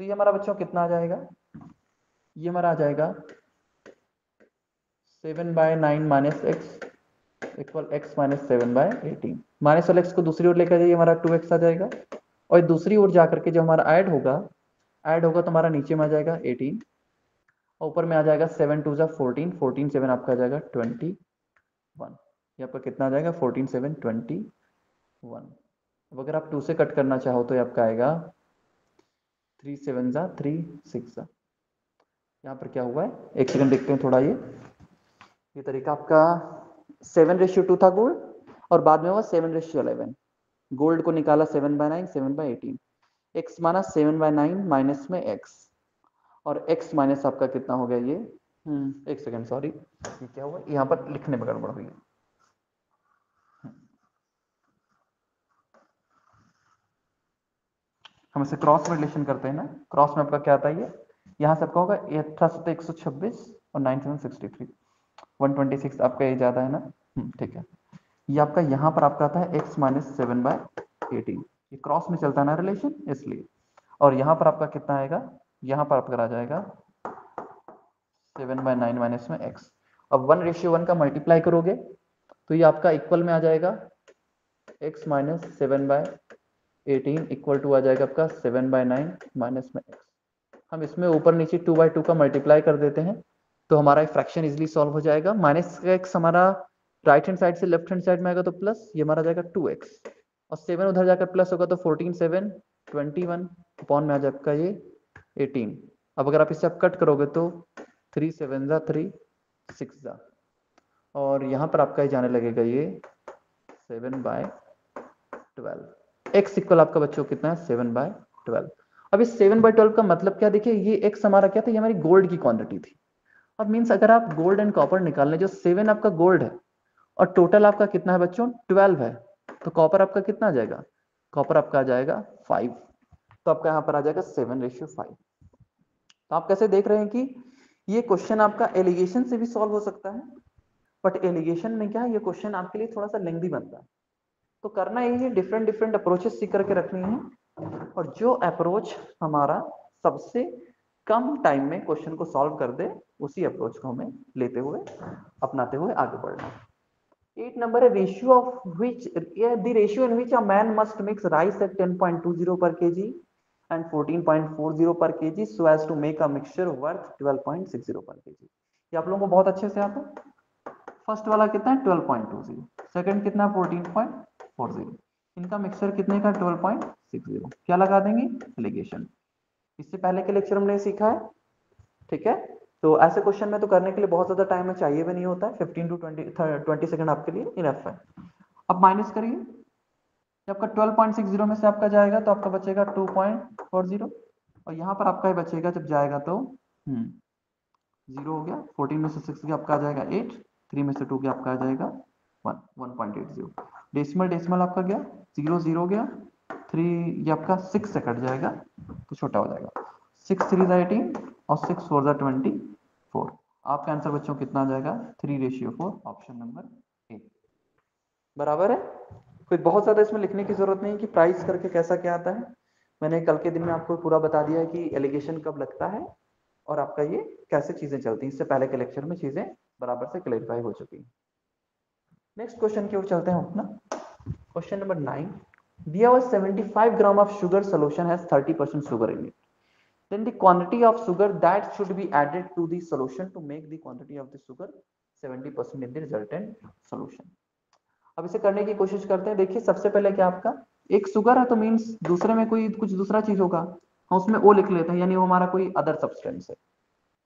तो ये हमारा बच्चों कितना आ जाएगा, ये हमारा आ जाएगा 7/9 minus x equal x minus 7/18। Minus वाले x को दूसरी ओर लेकर जाइए, हमारा 2x आ जाएगा, और दूसरी ओर जाकर के जब हमारा ऐड होगा तो हमारा नीचे में आ जाएगा 18, और ऊपर में आ जाएगा 7 2 14, 14 7 आपका आ जाएगा 21। ये आपका कितना आ जाएगा, 14 7 21। अब अगर आप 2 से कट करना चाहो तो ये आपका आएगा 3 7 3 6। यहाँ पर क्या हुआ है, एक सेकंड देखते हैं थोड़ा। ये तरीका आपका 7:2 था गोल्ड, और बाद में हुआ 7:11। गोल्ड को निकाला 7/9 7/18, x माना 7/9 माइनस में x, और x माइनस आपका कितना हो गया ये, एक सेकंड सॉरी, ये क्या हुआ, यहाँ पर लिखने में गड़बड़ हुई है। हम इसे क्रॉस में रिलेशन करते हैं ना, क्रॉस में आपका क्या आता है, ये यहाँ से आपका होगा 126 और 9 7 63, 126 आपका ये ज्यादा है ना, ठीक है। ये आपका यहाँ पर आपका आता है x माइनस 7/18, ये क्रॉस में चलता है ना रिलेशन, इसलिए। और यहाँ पर आपका कितना आएगा, यहाँ पर आपका आ जाएगा 7/9 माइनस में x। अब 1:1 का मल्टीप्लाई करोगे तो ये आपका इक्वल में आ जाएगा x माइनस 7/18 इक्वल टू आ जाएगा आपका 7/9 माइनस में x। हम इसमें ऊपर नीचे 2/2 का मल्टीप्लाई कर देते हैं तो हमारा फ्रैक्शन इजिली सॉल्व हो जाएगा। माइनस का x हमारा राइट हैंड साइड से लेफ्ट हैंड साइड में आएगा तो प्लस, ये हमारा जाएगा 2x, और 7 उधर जाकर प्लस होगा तो 14 7 21 अपॉन में आ जाएगा ये 18। अब अगर आप इसे आप कट करोगे तो 3 7 3 6, और यहाँ पर आपका ही जाने लगेगा ये 7/12। x इक्वल आपका बच्चों कितना है, 7/12। अब इस 7/12 का मतलब क्या, देखिए ये x हमारा क्या था, ये हमारी गोल्ड की क्वांटिटी थी। अब मीन्स अगर आप गोल्ड एंड कॉपर निकालने, जो 7 आपका गोल्ड है और टोटल आपका कितना है बच्चों 12 है, तो कॉपर आपका कितना आ जाएगा, कॉपर आपका आ जाएगा 5, तो आपका यहाँ पर आ जाएगा 7:5। तो आप कैसे देख रहे हैं कि ये क्वेश्चन आपका एलिगेशन से भी सॉल्व हो सकता है, बट एलिगेशन में क्या है, ये क्वेश्चन आपके लिए थोड़ा सा लेंथी बनता है। तो करना यही है, डिफरेंट डिफरेंट अप्रोचेस सीख करके रखनी है, और जो अप्रोच हमारा सबसे कम टाइम में क्वेश्चन को सॉल्व कर दे, उसी अप्रोच को हमें लेते हुए अपनाते हुए आगे बढ़ना। 8 नंबर है, ratio of which the ratio in which a man must mix rice at 10.20 per kg and 14.40 per kg so as to make a mixture worth 12.60 per kg। ये आप लोगों को बहुत अच्छे से आता है। फर्स्ट वाला कितना है 12.20, सेकंड कितना 14.40, इनका मिक्सचर कितने का 12.60, क्या लगा देंगे, एलिगेशन। इससे पहले के लेक्चर हमने सीखा है, ठीक है। तो ऐसे क्वेश्चन में तो करने के लिए बहुत ज्यादा टाइम में चाहिए भी नहीं होता है, 15 to 20 सेकंड आपके लिए इनफ है। अब माइनस करिए, जब आपका 12.60 में से आपका जाएगा तो आपका बचेगा 2.40, और यहाँ पर आपका बचेगा जब जाएगा तो 0 हो गया, 14 में से 6 आपका आ जाएगा 8, 3 में से 2 आपका आ जाएगा 1.80। डेसिमल डेसिमल आपका गया 0 0 गया, 3 ये आपका 6 से कट जाएगा तो छोटा हो जाएगा, 6 3 18 और 6 4 24। आपका आंसर बच्चों कितना आ जाएगा 3:4, ऑप्शन नंबर ए बराबर है। कोई बहुत ज्यादा इसमें लिखने की जरूरत नहीं कि प्राइस करके कैसा क्या आता है, मैंने कल के दिन में आपको पूरा बता दिया है कि एलिगेशन कब लगता है और आपका ये कैसे चीजें चलती हैं। इससे पहले के लेक्चर में चीजें बराबर से क्लेरिफाई हो चुकी हैं। नेक्स्ट क्वेश्चन की ओर चलते हैं अपना, क्वेश्चन नंबर 9। दिया हुआ 75 gram of sugar solution has 30% sugar in it, then the quantity of sugar that should be added to the solution to make the quantity of the sugar 70% in the resultant solution। अब इसे करने की कोशिश करते हैं। देखिए सबसे पहले क्या, आपका एक शुगर है तो मींस दूसरे में कोई कुछ दूसरा चीज होगा, हम उसमें ओ लिख लेते हैं, यानी वो हमारा कोई अदर सब्सटेंस है।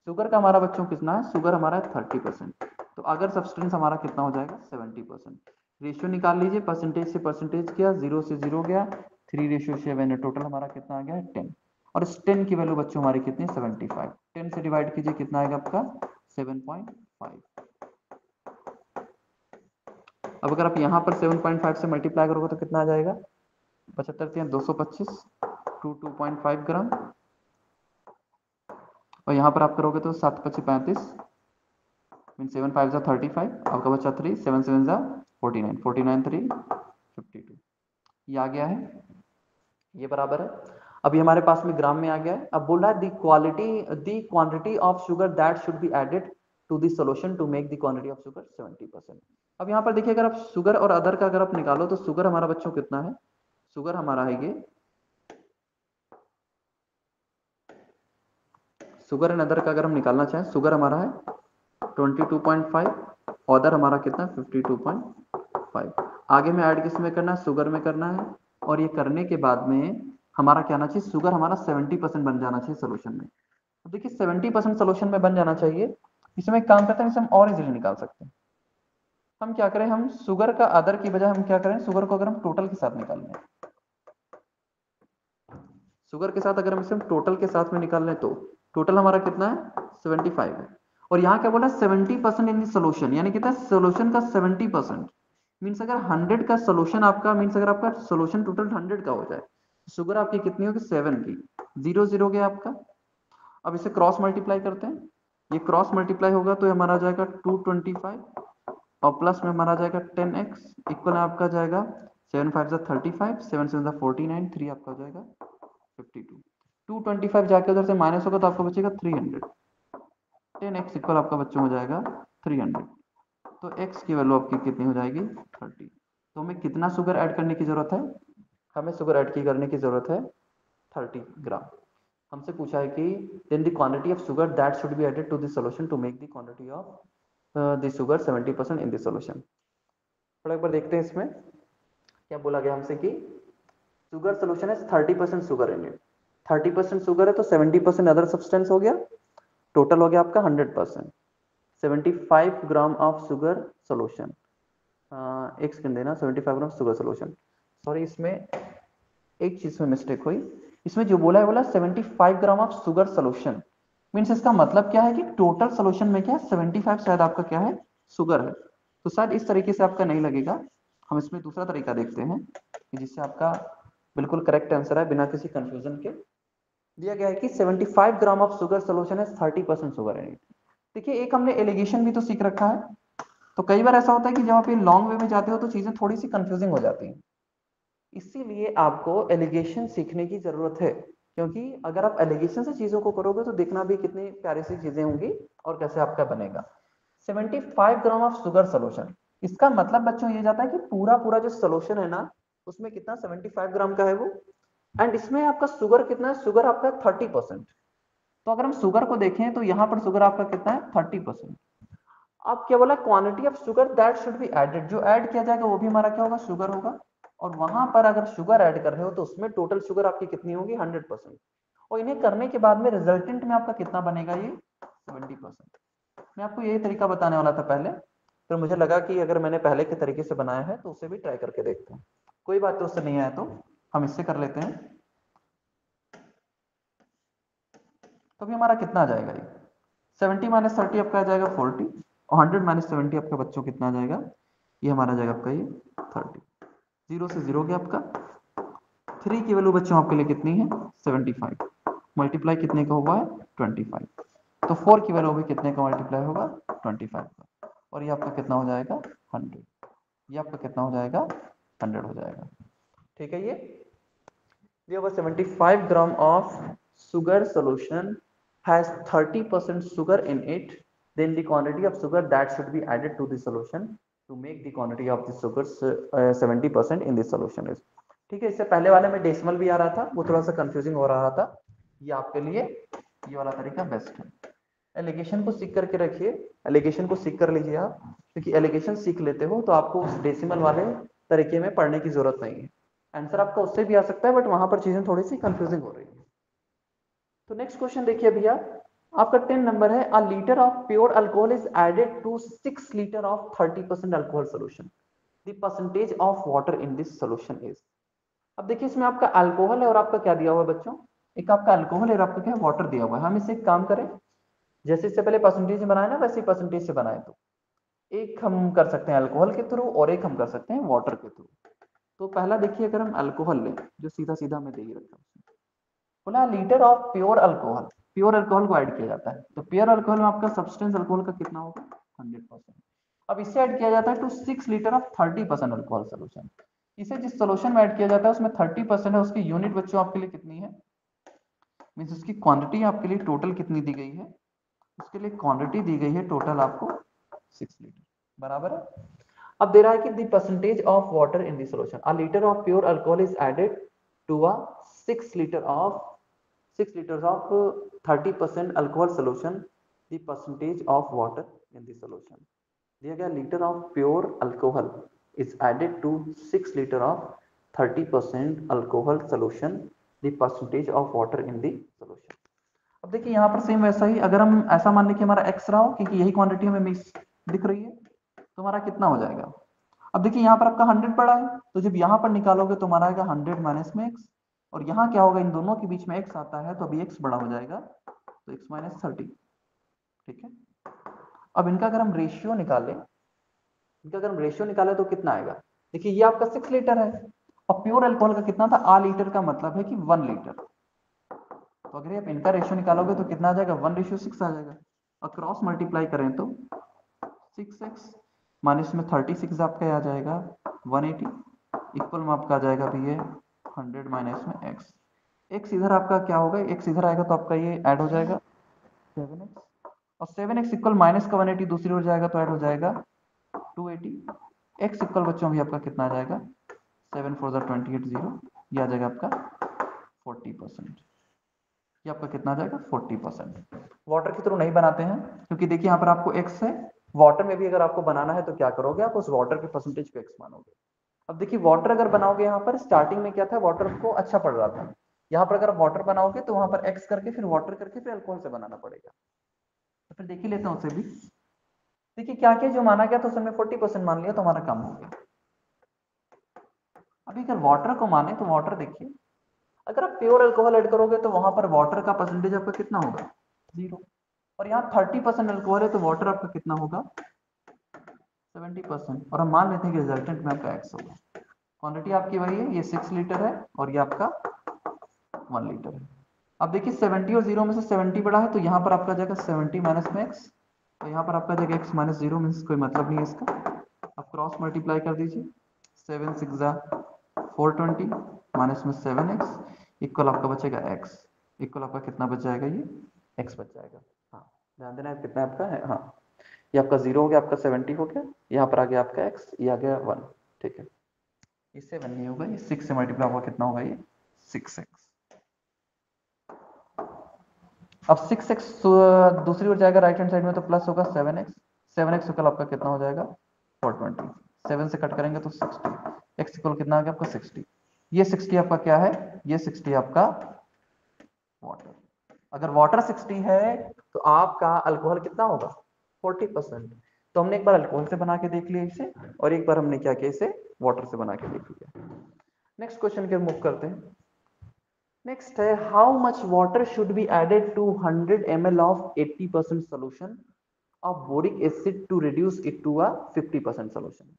शुगर का हमारा बच्चों कितना है, शुगर हमारा है 30%। तो अगर सब्सटेंस हमारा कितना हो जाएगा 70%। रेशियो निकाल लीजिए, परसेंटेज से परसेंटेज गया, 0 से 0 गया, 3:7 है, टोटल हमारा कितना आ गया 10। और इस 10 की वैल्यू बच्चों हमारी कितनी 75। 10 से डिवाइड कीजिए, कितना आएगा आपका 7.5। अब अगर आप यहाँ पर 7.5 से मल्टीप्लाई करोगे तो कितना आ जाएगा, 75 225 2.5 ग्राम। और यहाँ पर आप करोगे तो 7 × 5 = 35, मीन 7 × 5 = 35, आपका बचा 3, 7 × 7 = 49, 49 3 52। ये आ गया है, ये बराबर है। अभी हमारे पास में ग्राम में आ गया है। अब बोल रहा है the quantity of sugar that should be added to the solution to make the quantity of sugar 70%। अब यहाँ पर देखिए, अगर आप शुगर और अदर का अगर आप निकालो तो शुगर हमारा बच्चों कितना है, शुगर हमारा है ये, शुगर एंड अदर का अगर हम निकालना चाहें, शुगर हमारा है 22.5, अदर हमारा कितना 52.5। आगे में ऐड किस में करना है, शुगर में करना है। और ये करने के बाद में हमारा क्या आना चाहिए, शुगर हमारा 70% बन जाना चाहिए सोल्यूशन में। अब देखिए 70% सोल्यूशन में बन जाना चाहिए। इसमें एक काम करते हैं, इसे हम और इजीली निकाल सकते हैं। हम क्या करें, हम शुगर का अदर की बजाय हम क्या करें, शुगर को अगर हम टोटल के साथ निकाल लें, शुगर के साथ अगर हम इसे टोटल के साथ में निकाल लें तो टोटल हमारा कितना है 75 है। और यहाँ क्या बोला 70% इन सोल्यूशन, यानी कितना सोल्यूशन का 70%। मीन्स अगर 100 का सोल्यूशन आपका, मीन्स अगर आपका सोल्यूशन टोटल 100 का हो जाए, शुगर आपकी कितनी होगी 7 की, 0 0 गया आपका। अब इसे क्रॉस मल्टीप्लाई करते हैं, ये क्रॉस मल्टीप्लाई होगा तो हमारा जाएगा 225, और प्लस में हमारा जाएगा 10x इक्वल आपका जाएगा 7 × 5 = 35, 7 × 7 = 49, 3 आपका हो जाएगा 52। 225 जाके उधर से माइनस होगा तो आपका बचेगा 300। 10x इक्वल आपका बच्चों हो जाएगा 300। तो x की वैल्यू आपकी कितनी हो जाएगी 30। तो हमें कितना शुगर ऐड करने की जरूरत है, हमें शुगर ऐड की करने की जरूरत है 30 ग्राम। हमसे पूछा है कि then the quantity of sugar that should be added to the solution to make the quantity of the sugar 70% in the solution. थोड़ा एक बार देखते हैं इसमें क्या बोला गया हमसे कि शुगर सोल्यूशन है 30% शुगर इन इट। 30% शुगर है तो 70% अदर सब्सटेंस हो गया, टोटल हो गया आपका 100%। 75 ग्राम ऑफ शुगर सोल्यूशन, एक सेकंड देना, 75 ग्राम शुगर सोल्यूशन। सॉरी, इसमें एक चीज में मिस्टेक हुई, इसमें जो बोला है बोला 75 gram of sugar solution. Means इसका मतलब क्या है कि टोटल सोल्यूशन में क्या 75 शायद आपका क्या है शुगर है। तो शायद इस तरीके से आपका नहीं लगेगा, हम इसमें दूसरा तरीका देखते हैं कि जिससे आपका बिल्कुल करेक्ट आंसर है बिना किसी कंफ्यूजन के। दिया गया है कि 75 ग्राम ऑफ शुगर सोल्यूशन है 30% शुगर इन इट। देखिए एक हमने एलिगेशन भी तो सीख रखा है, तो कई बार ऐसा होता है कि जब आप ये लॉन्ग वे में जाते हो तो चीजें थोड़ी सी कंफ्यूजिंग हो जाती हैं। इसीलिए आपको एलिगेशन सीखने की जरूरत है, क्योंकि अगर आप एलिगेशन से चीजों को करोगे तो देखना भी कितनी प्यारी सी चीजें होंगी और कैसे आपका बनेगा। 75 ग्राम ऑफ शुगर सोल्यूशन, इसका मतलब बच्चों ये जाता है कि पूरा पूरा जो सोल्यूशन है ना उसमें कितना 75 ग्राम का है वो, एंड इसमें आपका शुगर कितना है, शुगर आपका 30%। तो अगर हम शुगर को देखें तो यहाँ पर शुगर आपका कितना है 30%। अब क्या बोला, quantity of sugar that should be added, जो ऐड किया जाएगा वो भी हमारा क्या होगा शुगर होगा। और वहां पर अगर शुगर ऐड कर रहे हो तो उसमें टोटल शुगर आपकी कितनी होगी 100%। और इन्हें करने के बाद में रिजल्टेंट में आपका कितना बनेगा ये 70%। मैं आपको यही तरीका बताने वाला था पहले, फिर मुझे लगा कि अगर मैंने पहले के तरीके से बनाया है तो उसे भी ट्राई करके देखते हैं। कोई बात तो उससे नहीं आया तो हम इससे कर लेते हैं। तो अभी हमारा कितना आ जाएगा ये 70 - 30 आपका आ जाएगा 40, और 100 - 70 आपका बच्चों कितना आ जाएगा, ये हमारा आ जाएगा आपका ये 30। 0 से 0 गया आपका, 3 की वैल्यू बच्चों आपके लिए कितनी है 75, मल्टीप्लाई कितने का हुआ है 25। तो 4 की वैल्यू भी कितने का मल्टीप्लाई होगा 25 का, और ये आपका कितना हो जाएगा 100, ये आपका कितना हो जाएगा 100 हो जाएगा। ठीक है, ये होगा 75 gram of sugar solution has 30% sugar in it, then the quantity of sugar that should be added to the solution to make the quantity of the sugar 70% in the solution is। ठीक है, इससे पहले वाले में decimal भी आ रहा था, वो थोड़ा सा कंफ्यूजिंग हो रहा था। ये आपके लिए ये वाला तरीका बेस्ट है। एलिगेशन को सीख करके रखिए, एलिगेशन को सीख कर लीजिए आप, क्योंकि एलिगेशन सीख लेते हो तो आपको उस डेसिमल वाले तरीके में पढ़ने की जरूरत नहीं है। आंसर आपका उससे भी आ सकता है, बट वहां पर चीजें थोड़ी सी कंफ्यूजिंग हो रही है। तो नेक्स्ट क्वेश्चन देखिए भैया, आपका 10 नंबर है, a litre of pure alcohol is added to 6 litre of 30% alcohol solution, the percentage of water in this solution is. अब देखिए इसमें आपका अल्कोहल है और आपका क्या दिया हुआ है बच्चों, एक आपका अल्कोहल है और आपका क्या वाटर दिया हुआ है। हम इसे एक काम करें, जैसे इससे पहले परसेंटेज बनाए ना वैसे परसेंटेज से बनाए, तो एक हम कर सकते हैं अल्कोहल के थ्रू और एक हम कर सकते हैं वाटर के थ्रू। तो पहला देखिए, अगर हम अल्कोहल लें जो सीधा सीधा हमें दे ही रखा है, बोला litre of pure alcohol, pure alcohol को ऐड किया जाता है, तो प्योर अल्कोहल में आपका सब्सटेंस अल्कोहल का कितना होगा 100%। अब इसे ऐड किया जाता है to 6 litre of 30% alcohol solution. इसे जिस सोल्यूशन में ऐड किया जाता है उसमें 30% है, उसकी यूनिट बच्चों आपके लिए कितनी है, मीन्स उसकी क्वांटिटी आपके लिए टोटल कितनी दी गई है, उसके लिए क्वांटिटी दी गई है टोटल आपको 6 लीटर, बराबर है। अब दे रहा है कि the percentage of water in the solution, a litre of pure alcohol is added to a 6 litre of 6 liters of 30% alcohol solution, the percentage of water in the solution दिया गया, litre of pure alcohol is added to 6 litre of 30% alcohol solution, the percentage of water in the solution. अब देखिए यहाँ पर same वैसा ही, अगर हम ऐसा मान लें कि हमारा एक्स रहा हो क्योंकि यही क्वांटिटी हमें मिक्स दिख रही है, तो हमारा कितना हो जाएगा। अब देखिए यहाँ पर आपका 100 पड़ा है, तो जब यहाँ पर निकालोगे तो हमारा आएगा 100 माइनस में एक्स, और यहाँ क्या होगा, इन दोनों के बीच में एक्स आता है तो अभी एक्स बड़ा हो जाएगा, तो एक्स माइनस 30। ठीक है, अब इनका अगर हम रेशियो निकालें, तो कितना आएगा, देखिए ये आपका 6 लीटर है और प्योर अल्कोहल का कितना था, आ लीटर का मतलब है कि 1 लीटर, तो अगर आप इनका रेशियो निकालोगे तो कितना आ जाएगा 1:6 आ जाएगा, और क्रॉस मल्टीप्लाई करें तो 6x माइनस में 36 आपका आ जाएगा 180, इक्वल में आपका आ जाएगा भी ये 100 माइनस में x, x इधर आपका क्या होगा, x इधर आएगा तो आपका ये ऐड हो जाएगा 7x, और 7x इक्वल माइनस का 180 दूसरी ओर जाएगा तो ऐड हो जाएगा 280, x इक्वल बच्चों भी आपका कितना आ जाएगा 7 4 28 0, ये आ जाएगा आपका 40%, ये आपका कितना आ जाएगा 40%। वाटर के थ्रू नहीं बनाते हैं क्योंकि देखिए यहाँ पर आपको x है, वाटर में भी अगर आपको बनाना है तो क्या करोगे, आप उस वाटर के परसेंटेज को x मानोगे। अब देखिए वाटर अगर बनाओगे, यहाँ पर स्टार्टिंग में क्या था, वाटर को अच्छा पड़ रहा था, यहाँ पर अगर आप वाटर बनाओगे तो वहां पर x करके फिर वाटर करके फिर अल्कोहल से बनाना पड़ेगा, तो फिर देख ही लेते हैं उसे भी। देखिए क्या क्या जो माना गया तो उसमें 40% मान लिया तो हमारा काम हो गया। अभी अगर वाटर को माने तो वाटर देखिए, अगर आप प्योर अल्कोहल ऐड करोगे तो वहां पर वाटर का परसेंटेज आपका कितना होगा 0, और यहाँ 30% अल्कोहल है तो वाटर आपका कितना होगा 70%, और हम मान लेते हैं कि रिजल्टेंट में आपका x होगा। क्वांटिटी आपकी वही है, ये 6 लीटर है और ये आपका 1 लीटर है। अब देखिए 70 और 0 में से 70 बड़ा है तो यहाँ पर आपका जाएगा 70 माइनस में x, तो यहाँ पर आपका जाएगा x माइनस 0, मीन्स कोई मतलब नहीं है इसका, आप क्रॉस मल्टीप्लाई कर दीजिए, 7 6 420 माइनस में 7x इक्वल आपका बचेगा x, इक्वल आपका कितना बच जाएगा, ये x बच जाएगा। हाँ ध्यान देना है कितना आपका है, हाँ ये आपका 0 हो गया, आपका 70 हो गया, यहाँ पर आ गया आपका x, ये आ गया 1। ठीक है, ये 7 नहीं होगा, ये 6 से मल्टीप्लाई होगा, कितना होगा ये 6x। अब 6x दूसरी ओर जाएगा राइट हैंड साइड में तो प्लस होगा 7x, 7x इक्वल आपका कितना हो जाएगा 420, 7 से कट करेंगे तो 60, x इक्वल कितना आ गया आपका 60, ये 60 आपका क्या है, ये 60 आपका वाटर। अगर वाटर 60 है तो आपका अल्कोहल कितना होगा 40%। तो हमने एक बार अल्कोहल से बना के देख लिया इसे, और एक बार हमने क्या किया, इसे वाटर से बना के देख लिया। नेक्स्ट क्वेश्चन के मूव करते हैं। नेक्स्ट है, how much water should be added to 100 ml of 80% solution of boric acid to reduce it to a 50% solution.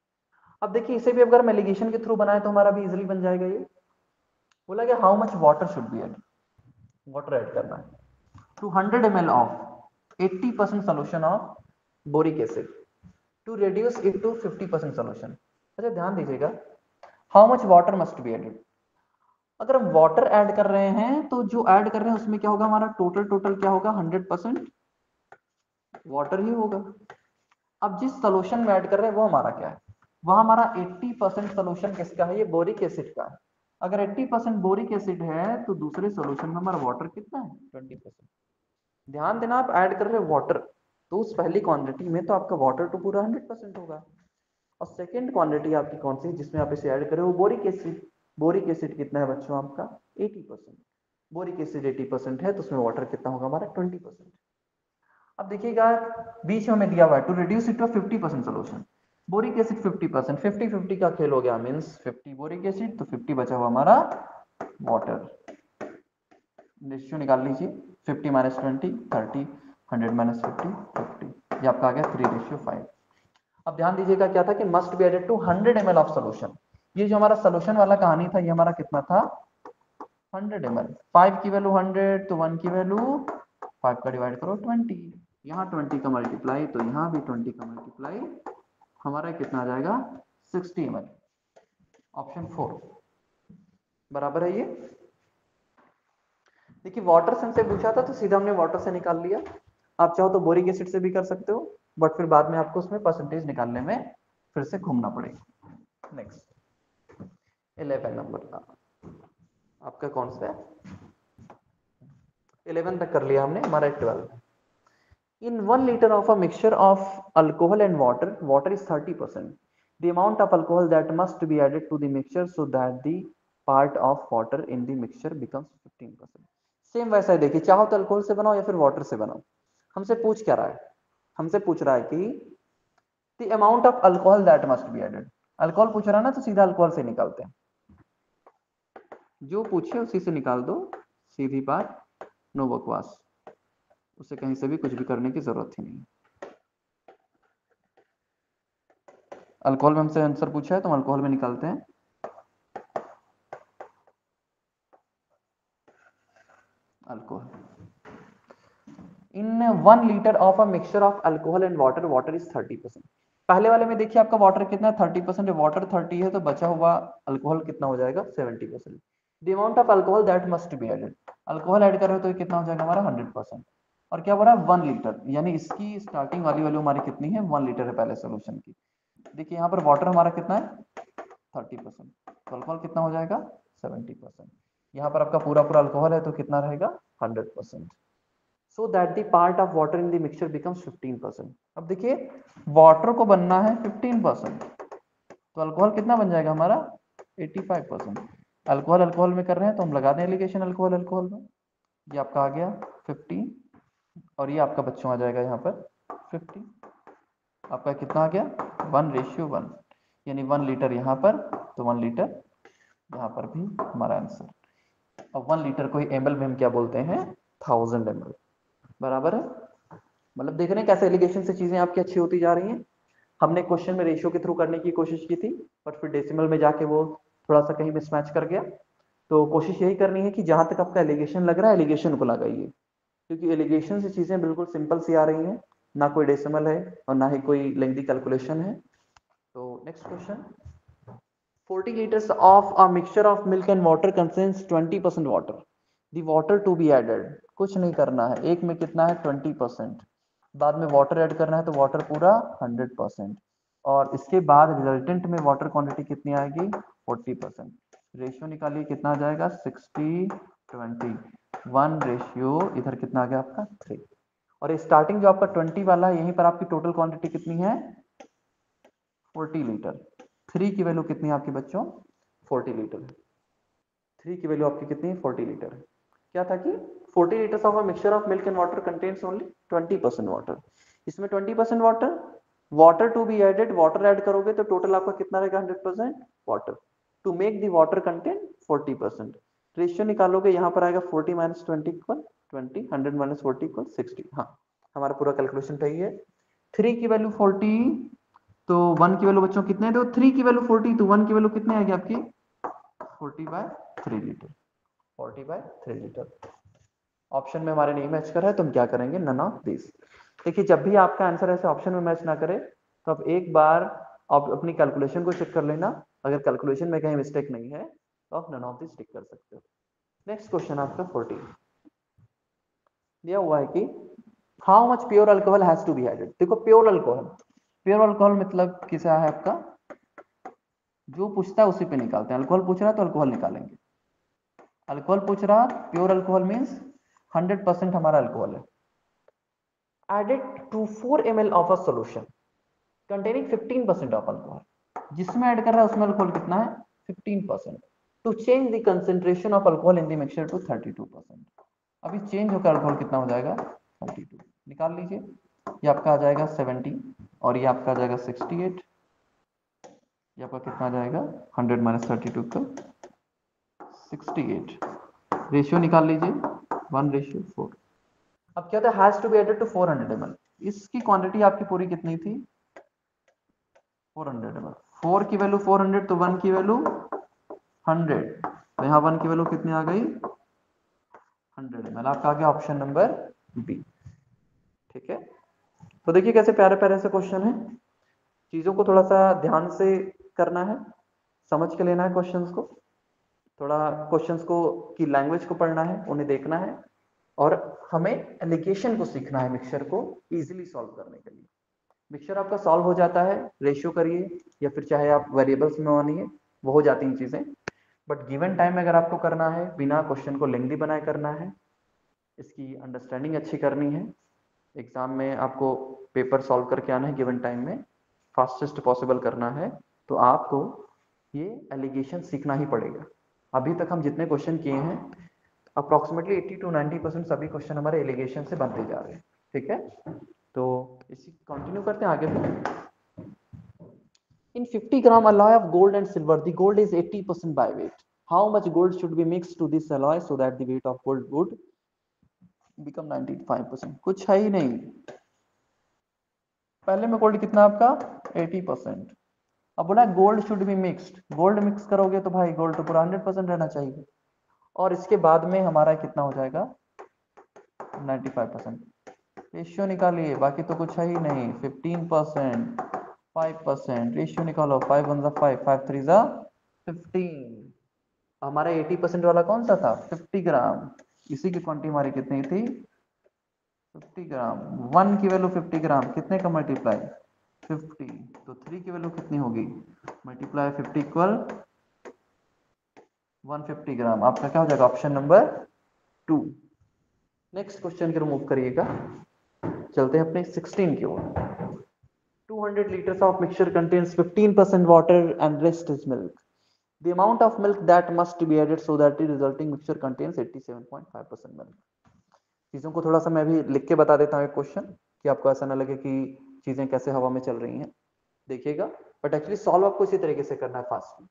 अब देखिए इसे भी अगर हम एलिगेशन के थ्रू बनाए तो हमारा भी इजीली बन जाएगा। ये बोला गया how much water should be add, water add करना है to 100 ml of 80% solution of boric acid to reduce it to 50% solution. अच्छा ध्यान दीजिएगा, how much water must be added, अगर हम वाटर ऐड कर रहे हैं तो जो ऐड कर रहे हैं उसमें क्या होगा, हमारा टोटल क्या होगा 100% वाटर ही होगा। अब जिस सोल्यूशन में ऐड कर रहे हैं वो हमारा क्या है, वह हमारा 80% सोल्यूशन किसका है, ये बोरिक एसिड का है। अगर 80% बोरिक एसिड है तो दूसरे सोल्यूशन में हमारा वाटर कितना है 20%। ध्यान देना, आप ऐड कर रहे हो वाटर तो उस पहली क्वांटिटी में तो आपका वाटर तो पूरा 100% होगा, और सेकेंड क्वांटिटी आपकी कौन सी जिसमें आप इसे ऐड करें वो बोरिक एसिड। बोरिक एसिड कितना है बच्चों आपका 80%, बोरिक एसिड 80% है तो उसमें वाटर कितना होगा हमारा 20%। अब देखिएगा बीच में हमें दिया हुआ है to reduce it to 50% solution. Boric acid 50%, 50-50 का खेल हो गया, मींस 50 बोरिक एसिड तो 50 बचा हुआ हमारा वाटर। रेशियो निकाल लीजिए, 50 माइनस 20 30, 100 माइनस 50 50, ये आपका आ गया 3:5। अब ध्यान दीजिएगा क्या था कि must be added to 100 ml of solution. ये जो हमारा सोल्यूशन वाला कहानी था ये हमारा कितना था 100 ml। 5 की वैल्यू 100 तो 1 की वैल्यू 5 का डिवाइड करो 20, यहाँ 20 का मल्टीप्लाई तो यहाँ भी 20 का मल्टीप्लाई, हमारा कितना आ जाएगा 60 ml। ऑप्शन 4 बराबर है ये। देखिए वाटर से हमसे पूछा था तो सीधा हमने वाटर से निकाल लिया। आप चाहो तो बोरिक एसिड से भी कर सकते हो, बट फिर बाद में आपको उसमें परसेंटेज निकालने में फिर से घूमना पड़ेगा। नेक्स्ट 11 नंबर का आपका कौन सा है, 11 तक कर लिया हमने, हमारा 12। In 1 liter of a mixture of alcohol and water, water is 30%. The amount of alcohol that must be added to the mixture so that the part of water in the mixture becomes 15%. Same वैसा ही देखिए, चाहो तो alcohol से बनाओ या फिर water से बनाओ। हमसे पूछ क्या रहा है, हमसे पूछ रहा है कि the amount of alcohol that must be added। Alcohol पूछ रहा है ना तो सीधा अल्कोहल से निकालते हैं, जो पूछे उसी से निकाल दो, सीधी बात, नो बकवास, उसे कहीं से भी कुछ भी करने की जरूरत ही नहीं। अल्कोहल में हमसे आंसर पूछा है तो हम अल्कोहल में निकालते हैं। Alcohol in 1 litre of a mixture of alcohol and water, water is 30%। पहले वाले में देखिए आपका वाटर कितना है 30%, वाटर 30 है तो बचा हुआ अल्कोहल कितना हो जाएगा 70%। The amount of alcohol that must be added, alcohol add कर रहे हो तो कितना हो जाएगा हमारा 100%। और क्या बोल रहा है 1 लीटर, यानी इसकी स्टार्टिंग वाली वैल्यू हमारी कितनी है 1 लीटर है पहले सोल्यूशन की। देखिए यहाँ पर वाटर हमारा कितना है 30%, तो अल्कोहल कितना हो जाएगा 70%। यहाँ पर आपका पूरा पूरा अल्कोहल है तो कितना रहेगा 100%। सो that the part of water in the mixture becomes 15%। अब देखिए वाटर को बनना है 15%, तो अल्कोहल कितना बन जाएगा हमारा 85%। अल्कोहल अल्कोहल में कर रहे हैं तो हम लगा दें एलिगेशन अल्कोहल अल्कोहल में, ये आपका आ गया 15 और ये आपका बच्चों आ जाएगा यहाँ पर 50। आपका कितना आ गया 1:1, यानी 1 लीटर यहाँ पर तो 1 लीटर यहाँ पर भी हमारा आंसर। अब 1 लीटर को एमएल में हम क्या बोलते हैं 1000 ml। बराबर है, मतलब देख रहे हैं कैसे एलिगेशन से चीजें आपकी अच्छी होती जा रही हैं। हमने क्वेश्चन में रेशियो के थ्रू करने की कोशिश की थी बट फिर डेसिमल में जाके वो थोड़ा सा कहीं मिसमैच कर गया। तो कोशिश यही करनी है कि जहां तक आपका एलिगेशन लग रहा है एलिगेशन को लगाइए, क्योंकि एलिगेशन से चीजें बिल्कुल सिंपल सी आ रही हैं, ना कोई डेसिमल है और ना ही कोई लेंथी कैलकुलेशन है। तो next question, 40 liters of a mixture of milk and water contains 20% water. The water to be added, कुछ नहीं करना है, एक में कितना है 20%, बाद में वाटर ऐड करना है तो वाटर पूरा 100%, और इसके बाद रिजल्टेंट में वाटर क्वांटिटी कितनी आएगी 40%। रेशियो निकालिए कितना आ जाएगा 60-20, 1 रेशियो इधर कितना आ गया आपका 3। और ये स्टार्टिंग जो आपका 20 वाला है यहीं पर आपकी टोटल क्वांटिटी कितनी है 40 लीटर। 3 की वैल्यू कितनी है आपके बच्चों 40 लीटर। 3 की वैल्यू आपकी कितनी है 40 लीटर। क्या था कि 40 litres of a mixture of milk and water contains only 20% water. इसमें 20% water, water to be added, water add करोगे तो टोटल आपका कितना रहेगा 100% water. To make the water content 40%, ratio निकालोगे यहाँ पर आएगा 40 माइनस 20 इक्वल 20, 100 माइनस 40 इक्वल 60। हाँ हमारा पूरा कैलकुलेशन सही है। 3 की वैल्यू 40 तो 1 की वैल्यू बच्चों कितने, तो 3 की वैल्यू 40 तो 1 की वैल्यू कितने आएगी आपकी 40/3 लीटर, 40/3 लीटर। ऑप्शन में हमारे नहीं मैच कर रहा है तो हम क्या करेंगे नन ऑफ दिस। देखिए जब भी आपका आंसर ऐसे ऑप्शन में मैच ना करे तो आप एक बार आप अपनी कैलकुलेशन को चेक कर लेना, अगर कैलकुलेशन में कहीं मिस्टेक नहीं है तो आप नन ऑफ दिस टिक कर सकते हो। नेक्स्ट क्वेश्चन आपका 14 दिया हुआ है कि how much pure alcohol has to be added. देखो प्योर अल्कोहल, प्योर अल्कोहल मतलब किसा है आपका, जो पूछता है उसी पे निकालते हैं। अल्कोहल पूछ रहा है तो अल्कोहल निकालेंगे। अल्कोहल पूछ रहा, प्योर अल्कोहल मींस 100% हमारा अल्कोहल है। Added to 4 ml of a solution containing 15% of alcohol, जिसमें ऐड कर रहा है उसमें अल्कोहल कितना है 15%। To change the concentration of alcohol in the mixture to 32%। अभी चेंज होकर अल्कोहल कितना हो जाएगा 32। निकाल लीजिए। ये आपका आ जाएगा 70 और ये आपका आ जाएगा 68। ये आपका कितना आ जाएगा 100 माइनस 32 का 68। रेशियो निकाल लीजिए 1:4। अब क्या होता है has to be added to 400 ml। इसकी क्वांटिटी आपकी पूरी कितनी थी 400 ml। 4 की वैल्यू 400 तो 1 की वैल्यू 100, तो यहाँ 1 की वैल्यू कितनी आ गई 100 ml। आपका आ गया ऑप्शन नंबर बी। ठीक है, तो देखिए कैसे प्यारे प्यारे से क्वेश्चन है। चीजों को थोड़ा सा ध्यान से करना है, समझ के लेना है क्वेश्चंस को, थोड़ा क्वेश्चंस को की लैंग्वेज को पढ़ना है, उन्हें देखना है और हमें एलिगेशन को सीखना है मिक्सचर को इजीली सॉल्व करने के लिए। मिक्सचर आपका सॉल्व हो जाता है, रेशियो करिए या फिर चाहे आप वेरिएबल्स में मानिए, वो हो जाती हैं चीजें। बट गिवन टाइम में अगर आपको करना है, बिना क्वेश्चन को लेंथी बनाए करना है, इसकी अंडरस्टैंडिंग अच्छी करनी है, एग्जाम में आपको पेपर सॉल्व करके आना है गिवन टाइम में, फास्टेस्ट पॉसिबल करना है, तो आपको ये एलिगेशन सीखना ही पड़ेगा। अभी तक हम जितने क्वेश्चन किए हैं अप्रोक्सीमेटली 80 to 90% सभी क्वेश्चन हमारे एलिगेशन से बनते जा रहे हैं। ठीक है, तो इसी कंटिन्यू करते हैं आगे फिर। In 50 gram alloy of gold and silver, the gold is 80% by weight. How much gold should be mixed to this alloy so that the weight of gold would become 95%? कुछ है ही नहीं। पहले में गोल्ड कितना आपका 80%। अब बोला gold should be mixed, gold mix करोगे तो भाई गोल्ड तो पूरा 100% रहना चाहिए, और इसके बाद में हमारा कितना हो जाएगा 95%। रेशियो निकालिए, बाकी तो कुछ है ही नहीं। 15%, 5%, रेशियो निकालो, 5 1 5, 5 3 15। हमारा 80% वाला कौन सा था 50 ग्राम, इसी की क्वांटिटी हमारी कितनी थी 50 ग्राम। 1 की वैल्यू 50 ग्राम, कितने का मल्टीप्लाई 50, तो 3 की वैल्यू कितनी होगी मल्टीप्लाई 50 इक्वल 150 ग्राम। आपका क्या हो जाएगा ऑप्शन नंबर 2। नेक्स्ट क्वेश्चन की रिमूव करिएगा, चलते हैं अपने 16 की ओर। 200 liters of mixture contains 15% water and rest is milk. The amount of milk that must be added so that the resulting mixture contains 87.5% milk. चीजों को थोड़ा सा मैं भी लिख के बता देता हूँ एक क्वेश्चन, कि आपको ऐसा ना लगे कि चीजें कैसे हवा में चल रही हैं। देखिएगा, बट एक्चुअली सॉल्व आपको इसी तरीके से करना है फास्ट में।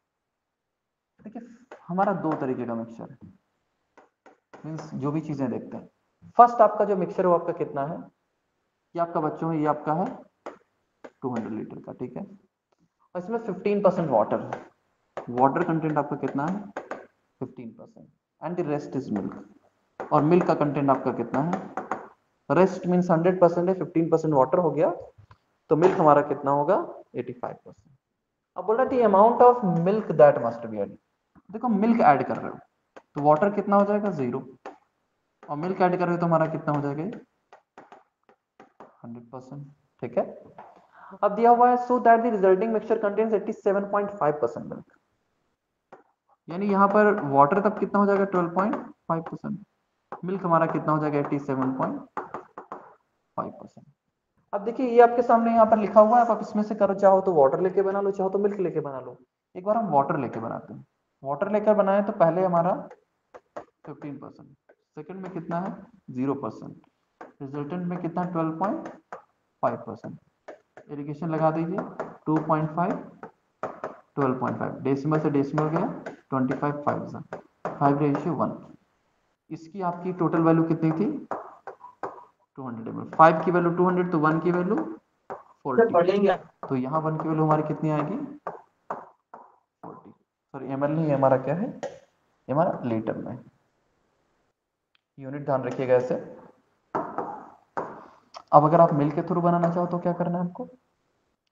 देखिए हमारा दो तरीके का मिक्सचर है, मीन्स जो भी चीजें देखते हैं। फर्स्ट आपका जो मिक्सचर है वो आपका कितना है, ये आपका बच्चों में ये आपका है 200 लीटर का। ठीक है, और इसमें 15% वाटर है, वाटर कंटेंट आपका कितना है 15% and the rest is milk. और मिल्क का कंटेंट आपका कितना है, रेस्ट मीन्स 100% है, 15% वाटर हो गया, तो मिल्क हमारा कितना होगा 85%। अब बोल रहा है amount of milk that must be add. देखो मिल्क ऐड कर रहे हो तो वाटर कितना हो जाएगा 0, और मिल्क ऐड कर रहे हो तो हमारा कितना हो जाएगा 100%। ठीक है, अब दिया हुआ है सो that the resulting mixture contains 87.5% milk, यानी यहाँ पर वाटर तब कितना हो जाएगा 12.5%, मिल्क हमारा कितना हो जाएगा 87.5%। अब देखिए ये आपके सामने यहाँ पर लिखा हुआ है, आप इसमें से करो, चाहो तो वाटर लेके बना लो, चाहो तो मिल्क लेके बना लो। एक बार हम वाटर लेके बनाते हैं। वाटर लेकर बनाए तो पहले हमारा 15%, सेकंड में कितना है 0%, रिजल्टेंट में कितना 12.5%। इरिगेशन लगा दीजिए 2.5 12.5, डेसिमल से डेसिमल गया 25 5:1। इसकी आपकी टोटल वैल्यू कितनी थी 200 ml। 5 की वैल्यू 200 तो 1 की वैल्यू 40, तो यहाँ 1 की वैल्यू हमारी कितनी आएगी 40। सॉरी ml नहीं, हमारा क्या है हमारा लीटर में, यूनिट ध्यान रखिएगा ऐसे। अब अगर आप मिल्क के थ्रू बनाना चाहो तो क्या करना है आपको,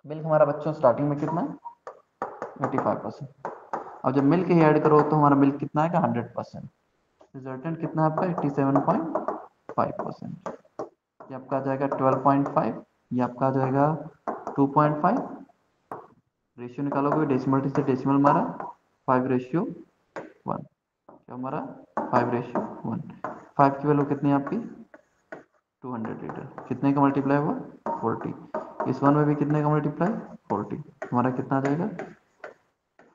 मिल्क हमारा बच्चों स्टार्टिंग में कितना है 85%, अब जब मिल्क ही ऐड करो तो हमारा मिल्क कितना आएगा 100%, रिजल्टेंट कितना आपका 87.5%। ये आपका आ जाएगा 12.5, ये आपका आ जाएगा 2.5, रेशियो निकालोगे डेसिमल से डेसिमल हमारा 5:1, क्या हमारा 5:1। 5 की वैल्यू कितनी है आपकी 200 लीटर, कितने का मल्टीप्लाई हुआ 40, इस वन में भी कितने का मल्टीप्लाई 40, हमारा कितना आ जाएगा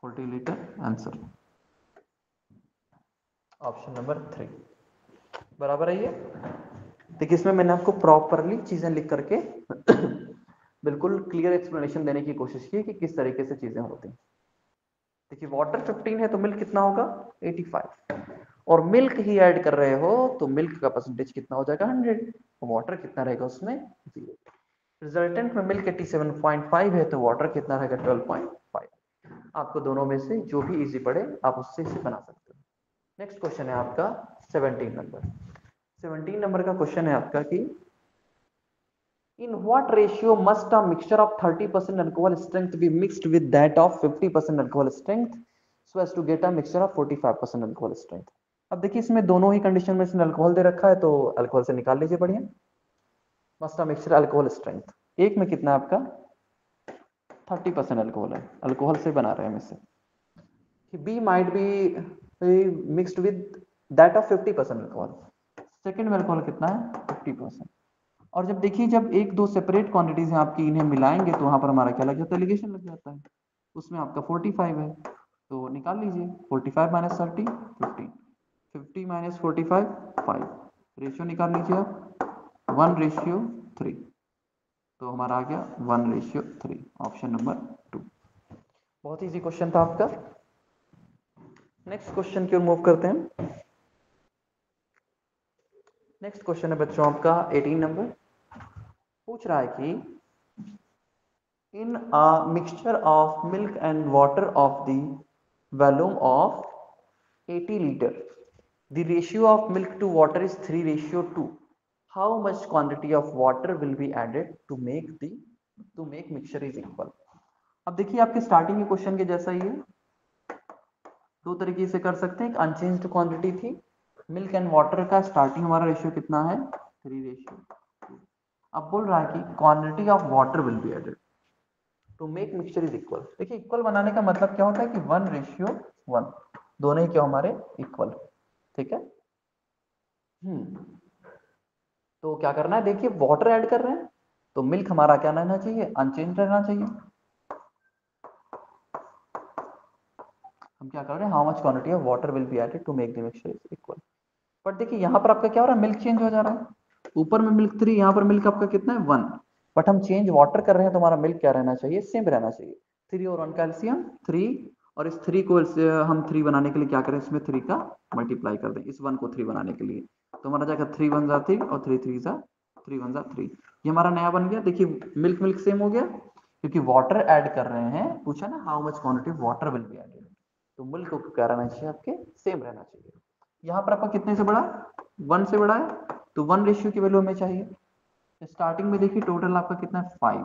40 लीटर आंसर। ऑप्शन नंबर 3 बराबर है ये। देखिए इसमें मैंने आपको प्रॉपरली चीजें लिख करके बिल्कुल क्लियर एक्सप्लेनेशन देने की कोशिश की कि किस तरीके से चीजें होती हैं। देखिए वाटर 15 है तो मिल्क कितना होगा 85, और मिल्क ही ऐड कर रहे हो तो मिल्क का परसेंटेज कितना हो जाएगा 100, वाटर कितना रहेगा उसमें 0। रिजल्टेंट में मिल्क 87.5 है तो वाटर कितना रहेगा 12.5। आपको दोनों में से जो भी इजी पड़े आप उससे इसे बना सकते हो। नेक्स्ट क्वेश्चन है आपका 17 नंबर। 17 नंबर का क्वेश्चन है आपका कि in what ratio must a mixture of 30% alcohol strength be mixed with that of 50% alcohol strength so as to get a mixture of 45% alcohol strength। अब देखिए इसमें दोनों ही कंडीशन में इसने अल्कोहल दे रखा है तो अल्कोहल से निकाल लीजिए बढ़िया। Must a mixture alcohol strength एक में कितना है आपका 30% अल्कोहल है, अल्कोहल से बना रहे हैं हम इसे। Be might be mixed with that of 50% alcohol, second में अल्कोहल कितना है 50%। और जब देखिए जब एक दो सेपरेट क्वांटिटीज हैं आपकी, इन्हें मिलाएंगे तो वहां पर हमारा क्या लग जाता है एलिगेशन लग जाता है। उसमें आपका 45 है तो निकाल लीजिए 45 माइनस 30 15, 50 माइनस 45 5, रेशियो निकाल लीजिए आप 1:3, तो हमारा आ गया 1:3, ऑप्शन नंबर 2। बहुत इजी क्वेश्चन था आपका। नेक्स्ट क्वेश्चन की ओर मूव करते हैं। नेक्स्ट क्वेश्चन है बच्चों आपका 18 नंबर। पूछ रहा है कि in a mixture of milk and water of the volume of 80 liter, the ratio of milk to water is 3:2, how much quantity of water will be added to make mixture is equal। अब देखिए आपके starting के question के जैसा ही है, दो तरीके से कर सकते हैं। एक अनचेंज्ड क्वांटिटी थी मिल्क एंड वाटर का, स्टार्टिंग हमारा रेशियो कितना है 3:2। अब बोल रहा है कि quantity of water will be added to make mixture is equal. देखिए इक्वल बनाने का मतलब क्या होता है कि 1:1, दोनों ही क्या हमारे इक्वल, ठीक है। तो क्या करना है, देखिए वाटर ऐड कर रहे हैं तो मिल्क हमारा क्या रहना चाहिए अनचेंज रहना चाहिए। हम क्या कर रहे हैं, how much quantity of water will be added to make the mixture is equal. But देखिए यहाँ पर आपका क्या हो रहा है, मिल्क चेंज हो जा रहा है, ऊपर में मिल्क 3, यहाँ पर मिल्क आपका कितना है 1, बट हम चेंज वाटर कर रहे हैं तो हमारा मिल्क क्या रहना चाहिए सेम रहना चाहिए। 3 और 1 कैल्शियम 3, और इस 3 को हम 3 बनाने के लिए क्या करें, इसमें 3 का मल्टीप्लाई कर दें इस 1 को 3 बनाने के लिए, तो हमारा जाएगा 3 1 जा 3 और 3 3 जा 3 1 जा 3, ये हमारा नया बन गया। देखिए मिल्क मिल्क सेम हो गया क्योंकि वाटर ऐड कर रहे हैं, पूछा ना how much quantity water will be added, तो मिल्क को क्या रहना चाहिए आपके सेम रहना चाहिए। यहाँ पर आपका कितने से बड़ा 1 से बड़ा है तो 1 की वैल्यू हमें चाहिए। स्टार्टिंग में देखिए टोटल आपका कितना है 5,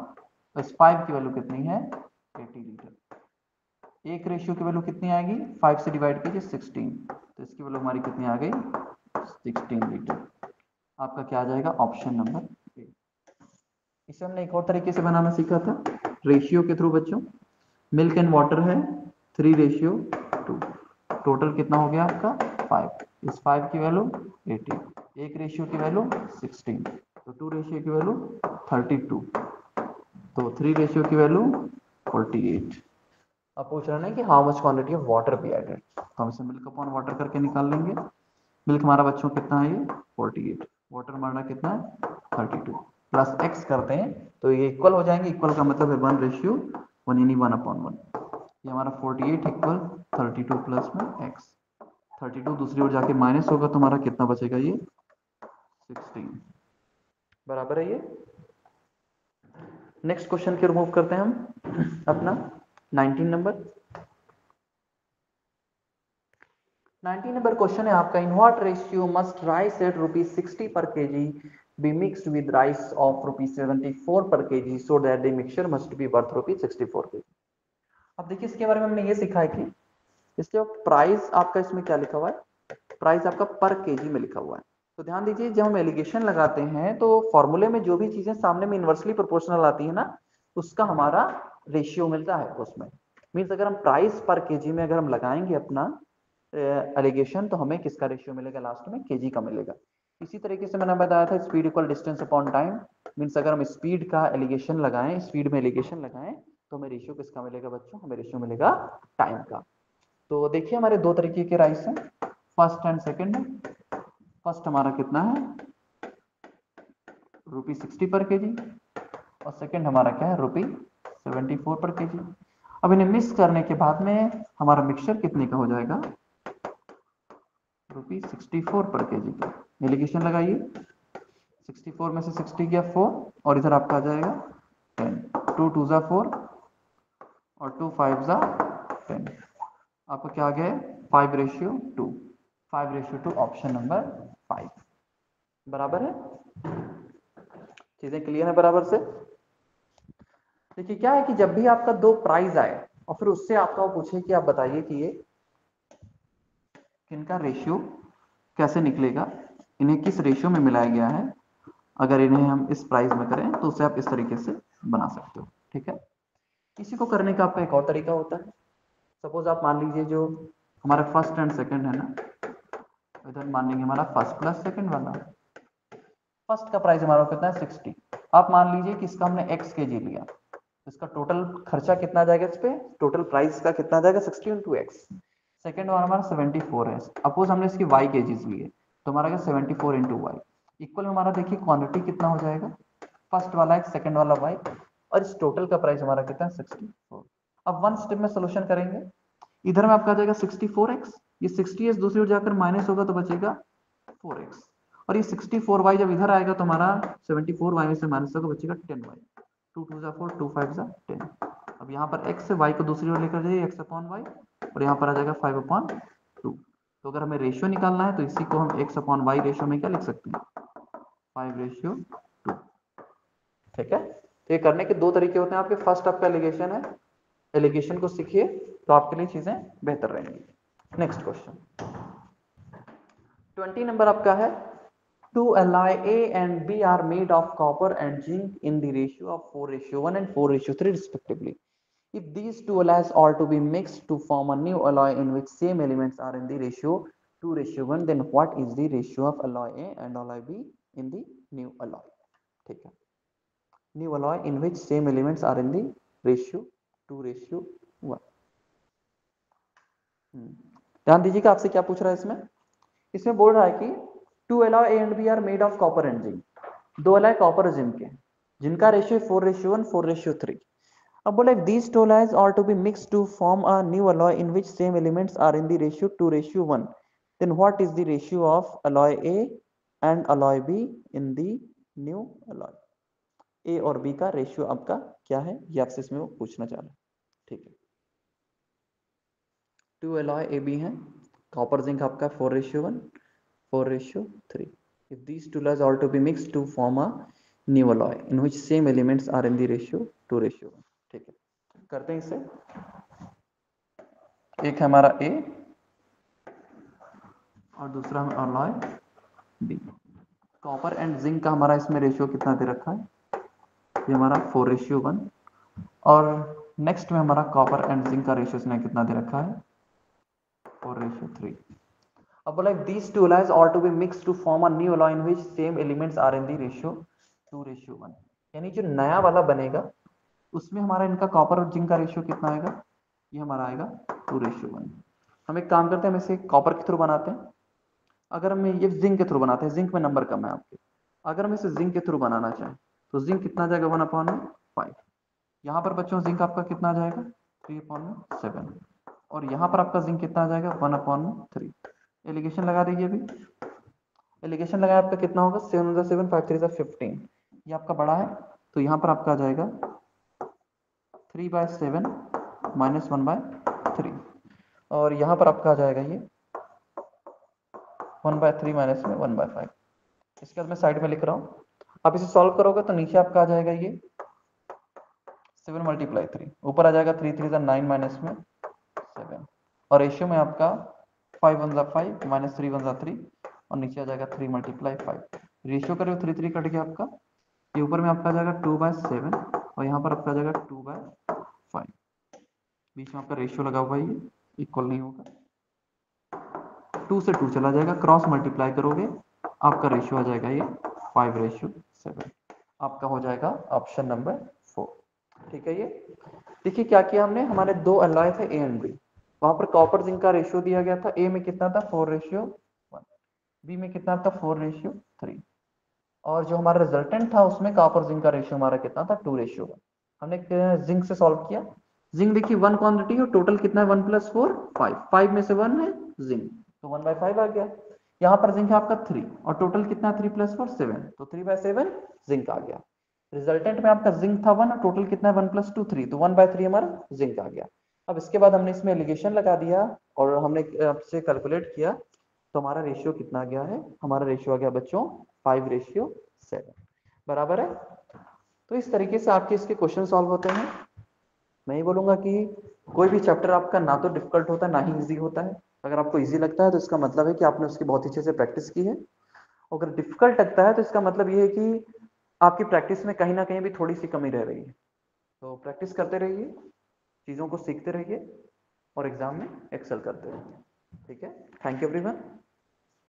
तो इस 5 की वैल्यू कितनी है 80 लीटर। एक रेशियो की वैल्यू कितनी आएगी 5 से डिवाइड कीजिए 16, तो इसकी वैल्यू हमारी कितनी आ गई 16 लीटर। आपका क्या आ जाएगा ऑप्शन नंबर ए। इसे हमने एक और तरीके से बनाना सीखा था रेशियो के थ्रू बच्चों। मिल्क एंड वाटर है 3:2, टोटल कितना हो गया आपका 5, इस 5 की वैल्यू 80, एक रेशियो की वैल्यू 16, तो 2 रेशियो की वैल्यू 32, तो 3 रेशियो की वैल्यू 48। अब पूछ रहे हैं कि how much quantity of water be added, तो हम इसे मिल्क अपॉन वाटर करके निकाल लेंगे। मिल्क हमारा बच्चों कितना है ये 48, वाटर हमारा कितना है 32, प्लस एक्स करते हैं तो ये इक्वल हो जाएंगे। इक्वल का मतलब है 1:1 यानी 1/1। ये हमारा 48 इक्वल 32 प्लस में एक्स, 32 दूसरी ओर जाके माइनस होगा तो हमारा कितना बचेगा ये 16, बराबर है ये। नेक्स्ट क्वेश्चन की रिमूव करते हैं हम अपना 19 नंबर। 19 नंबर क्वेश्चन है आपका, in what ratio must rice at ₹60 per KG be mixed with rice of ₹74 per KG so that the mixture must be worth ₹64 KG. अब देखिए इसके बारे में हमने ये सीखा है कि इसके प्राइस आपका इसमें क्या लिखा हुआ है, प्राइस आपका पर केजी में लिखा हुआ है। तो ध्यान दीजिए जब हम एलिगेशन लगाते हैं तो फॉर्मूले में जो भी चीजें सामने में इनवर्सली प्रोपोर्शनल आती है ना, उसका हमारा रेशियो मिलता है उसमें। मीन्स अगर हम प्राइस पर केजी में अगर हम लगाएंगे अपना एलिगेशन तो हमें किसका रेशियो मिलेगा लास्ट में केजी का मिलेगा। इसी तरीके से मैंने बताया था speed equal distance upon time. Means अगर हम स्पीड का एलिगेशन लगाएं, स्पीड में एलिगेशन लगाएं तो हमें रेशियो किसका मिलेगा बच्चों, हमें रेशियो मिलेगा टाइम का। तो देखिए हमारे दो तरीके के राइस हैं, फर्स्ट एंड सेकंड। फर्स्ट हमारा कितना है रुपी 60 पर केजी, और सेकंड हमारा क्या है, रुपी 74 पर केजी। अब इन्हें मिक्स करने के बाद में हमारा मिक्सचर कितने का हो जाएगा, रुपी 64 पर केजी का। एलिगेशन लगाइए, 64 में से 60 गया 4, और इधर आपका आ जाएगा 10, 2 2 4 और 2 5 10। आपका क्या आ गया है, 5:2, 5:2, ऑप्शन नंबर 5 बराबर है। चीजें क्लियर है बराबर से। देखिए क्या है कि जब भी आपका दो प्राइस आए और फिर उससे आपका वो पूछे कि आप बताइए कि ये किनका रेशियो कैसे निकलेगा, इन्हें किस रेशियो में मिलाया गया है, अगर इन्हें हम इस प्राइस में करें तो उसे आप इस तरीके से बना सकते हो। ठीक है, इसी को करने का आपका एक और तरीका होता है। सपोज आप मान लीजिए जो हमारा फर्स्ट एंड सेकंड है ना, इधर मान लेंगे हमारा फर्स्ट प्लस सेकंड वाला। फर्स्ट का प्राइस हमारा कितना है 60। आप मान लीजिए कि इसका हमने x के जी लिया, इसका टोटल खर्चा कितना आ जाएगा, इस पे टोटल प्राइस का कितना आ जाएगा 60 इंटू एक्स। सेकेंड वाला हमारा 74 है, अपोज हमने इसकी y के जीज लिए तो हमारा 74 इंटू वाई इक्वल हमारा देखिए क्वांटिटी कितना हो जाएगा, फर्स्ट वाला x सेकेंड वाला y, और इस टोटल का प्राइस हमारा कितना है 64। अब वन स्टेप में सोल्यूशन करेंगे, इधर में आपका आ जाएगा 64x, ये 60x दूसरी ओर जाकर माइनस होगा तो बचेगा 4x, और ये 64y जब इधर आएगा तो हमारा 74y में से माइनस होगा बचेगा 10y, 2 2 4 2 5 10। अब यहाँ पर x से y को दूसरी ओर लेकर जाइए, x अपॉन वाई, और यहाँ पर आ जाएगा 5/2। तो अगर हमें रेशियो निकालना है तो इसी को हम x अपॉन वाई रेशियो में क्या लिख सकते हैं, 5:2। ठीक है, तो ये करने के दो तरीके होते हैं आपके। फर्स्ट आपका एलिगेशन है, एलिगेशन को सीखिए तो आपके लिए चीजें बेहतर रहेंगी। नेक्स्ट क्वेश्चन 20 नंबर आपका है, two alloy A and B are made of copper and zinc in the ratio of 4:1 and 4:3 respectively. If these two alloys are to be mixed to form a new alloy in which same elements are in the ratio 2:1, then what is the ratio of alloy A and alloy B in the new alloy? ठीक है, new alloy in which same elements are in the ratio 2:1। ध्यान दीजिएगा आपसे क्या पूछ रहा है इसमें। इसमें बोल रहा है कि to alloy A and B are made of copper and zinc, दो alloy कॉपर और जिंक के, जिनका रेशियो 4:1 4:3। अब बोला if these two alloys are to be mixed to form a new alloy in which same elements are in the ratio 2:1, then what is the ratio of alloy A and alloy B in the new alloy? A और B का ratio आपका क्या है, ये आपसे इसमें वो पूछना चाह रहा है। ठीक है, टू alloy A B है, कॉपर जिंक आपका 4:1 4:3। If these two alloys are to be mixed to form a new alloy in which same elements are in the ratio 2:1। ठीक है, करते हैं इसे। एक है हमारा A और दूसरा है alloy B। Copper and zinc का हमारा इसमें रेशियो कितना दे रखा है, ये हमारा 4:1, और नेक्स्ट में हमारा कॉपर एंड जिंक का रेशियो इसने कितना दे रखा है 4:3। अब बोला if these two alloys are to be mixed to form a new alloy in which same elements are in the ratio 2:1, यानी जो नया वाला बनेगा उसमें हमारा इनका कॉपर और जिंक का रेशियो कितना आएगा, ये हमारा आएगा 2:1। हम एक काम करते हैं, हम इसे कॉपर के थ्रू बनाते हैं, अगर हम ये जिंक के थ्रू बनाते हैं, जिंक में नंबर कम है आपके, अगर हम इसे जिंक के थ्रू बनाना चाहें तो जिंक कितना आ जाएगा 1/5। यहाँ पर बच्चों जिंक आपका कितना आ जाएगा 3/7, और यहाँ पर आपका जिंक कितना आ जाएगा 1/3। एलिगेशन लगा दीजिए अभी, एलिगेशन लगाया आपका कितना होगा 7 7 5 3 15, ये आपका बड़ा है तो यहाँ पर आपका आ जाएगा 3/7 माइनस 1/3, और यहाँ पर आपका आ जाएगा ये 1/3 माइनस में 1/5। इसके बाद मैं साइड में लिख रहा हूँ, आप इसे सॉल्व करोगे तो नीचे आपका आ जाएगा ये 7 × 3, ऊपर आ जाएगा 3 3 9 माइनस में 7, और रेशियो में आपका 5 1 5 माइनस 3 1 3, और नीचे आ जाएगा 3 × 5। रेशियो करो 3 3 कट गया आपका, ये ऊपर में आपका आ जाएगा 2/7, और यहाँ पर आपका आ जाएगा 2/5। बीच में आपका रेशियो लगा हुआ है, ये इक्वल नहीं होगा, 2 से 2 चला जाएगा, क्रॉस मल्टीप्लाई करोगे आपका रेशियो आ जाएगा ये 5:7। आपका हो जाएगा ऑप्शन नंबर 4। ठीक है, ये देखिए क्या किया हमने, हमारे दो अलॉय थे ए एंड बी, वहां पर कॉपर जिंक का रेशियो दिया गया था, ए में कितना था 4:1, बी में कितना था 4:3। और जो हमारा रिजल्टेंट था उसमें कॉपर जिंक का रेशियो हमारा कितना था, 2:1। हमने जिंक से सॉल्व किया। जिंक देखिए 1 क्वांटिटी और टोटल कितना है, 1 + 4 5, 5 में से 1 है जिंक, तो 1/5 आ गया। यहाँ पर जिंक है आपका 3 और टोटल कितना, 3 + 4 7, तो 3/7 जिंक आ गया। रिजल्टेंट में आपका जिंक था 1 और टोटल कितना है, 1 + 2 3, तो 1/3 हमारा जिंक आ गया। अब इसके बाद हमने इसमें एलिगेशन लगा दिया और हमने आपसे कैलकुलेट किया, तो हमारा रेशियो कितना आ गया है, हमारा रेशियो आ गया बच्चों 5:7 बराबर है। तो इस तरीके से आपके इसके क्वेश्चन सॉल्व होते हैं। मैं ही बोलूंगा कि कोई भी चैप्टर आपका ना तो डिफिकल्ट होता है ना ही इजी होता है। अगर आपको इजी लगता है तो इसका मतलब है कि आपने उसकी बहुत अच्छे से प्रैक्टिस की है। अगर डिफिकल्ट लगता है तो इसका मतलब ये है कि आपकी प्रैक्टिस में कहीं ना कहीं भी थोड़ी सी कमी रह रही है। तो प्रैक्टिस करते रहिए, चीज़ों को सीखते रहिए और एग्जाम में एक्सेल करते रहिए। ठीक है, थैंक यू एवरीवन।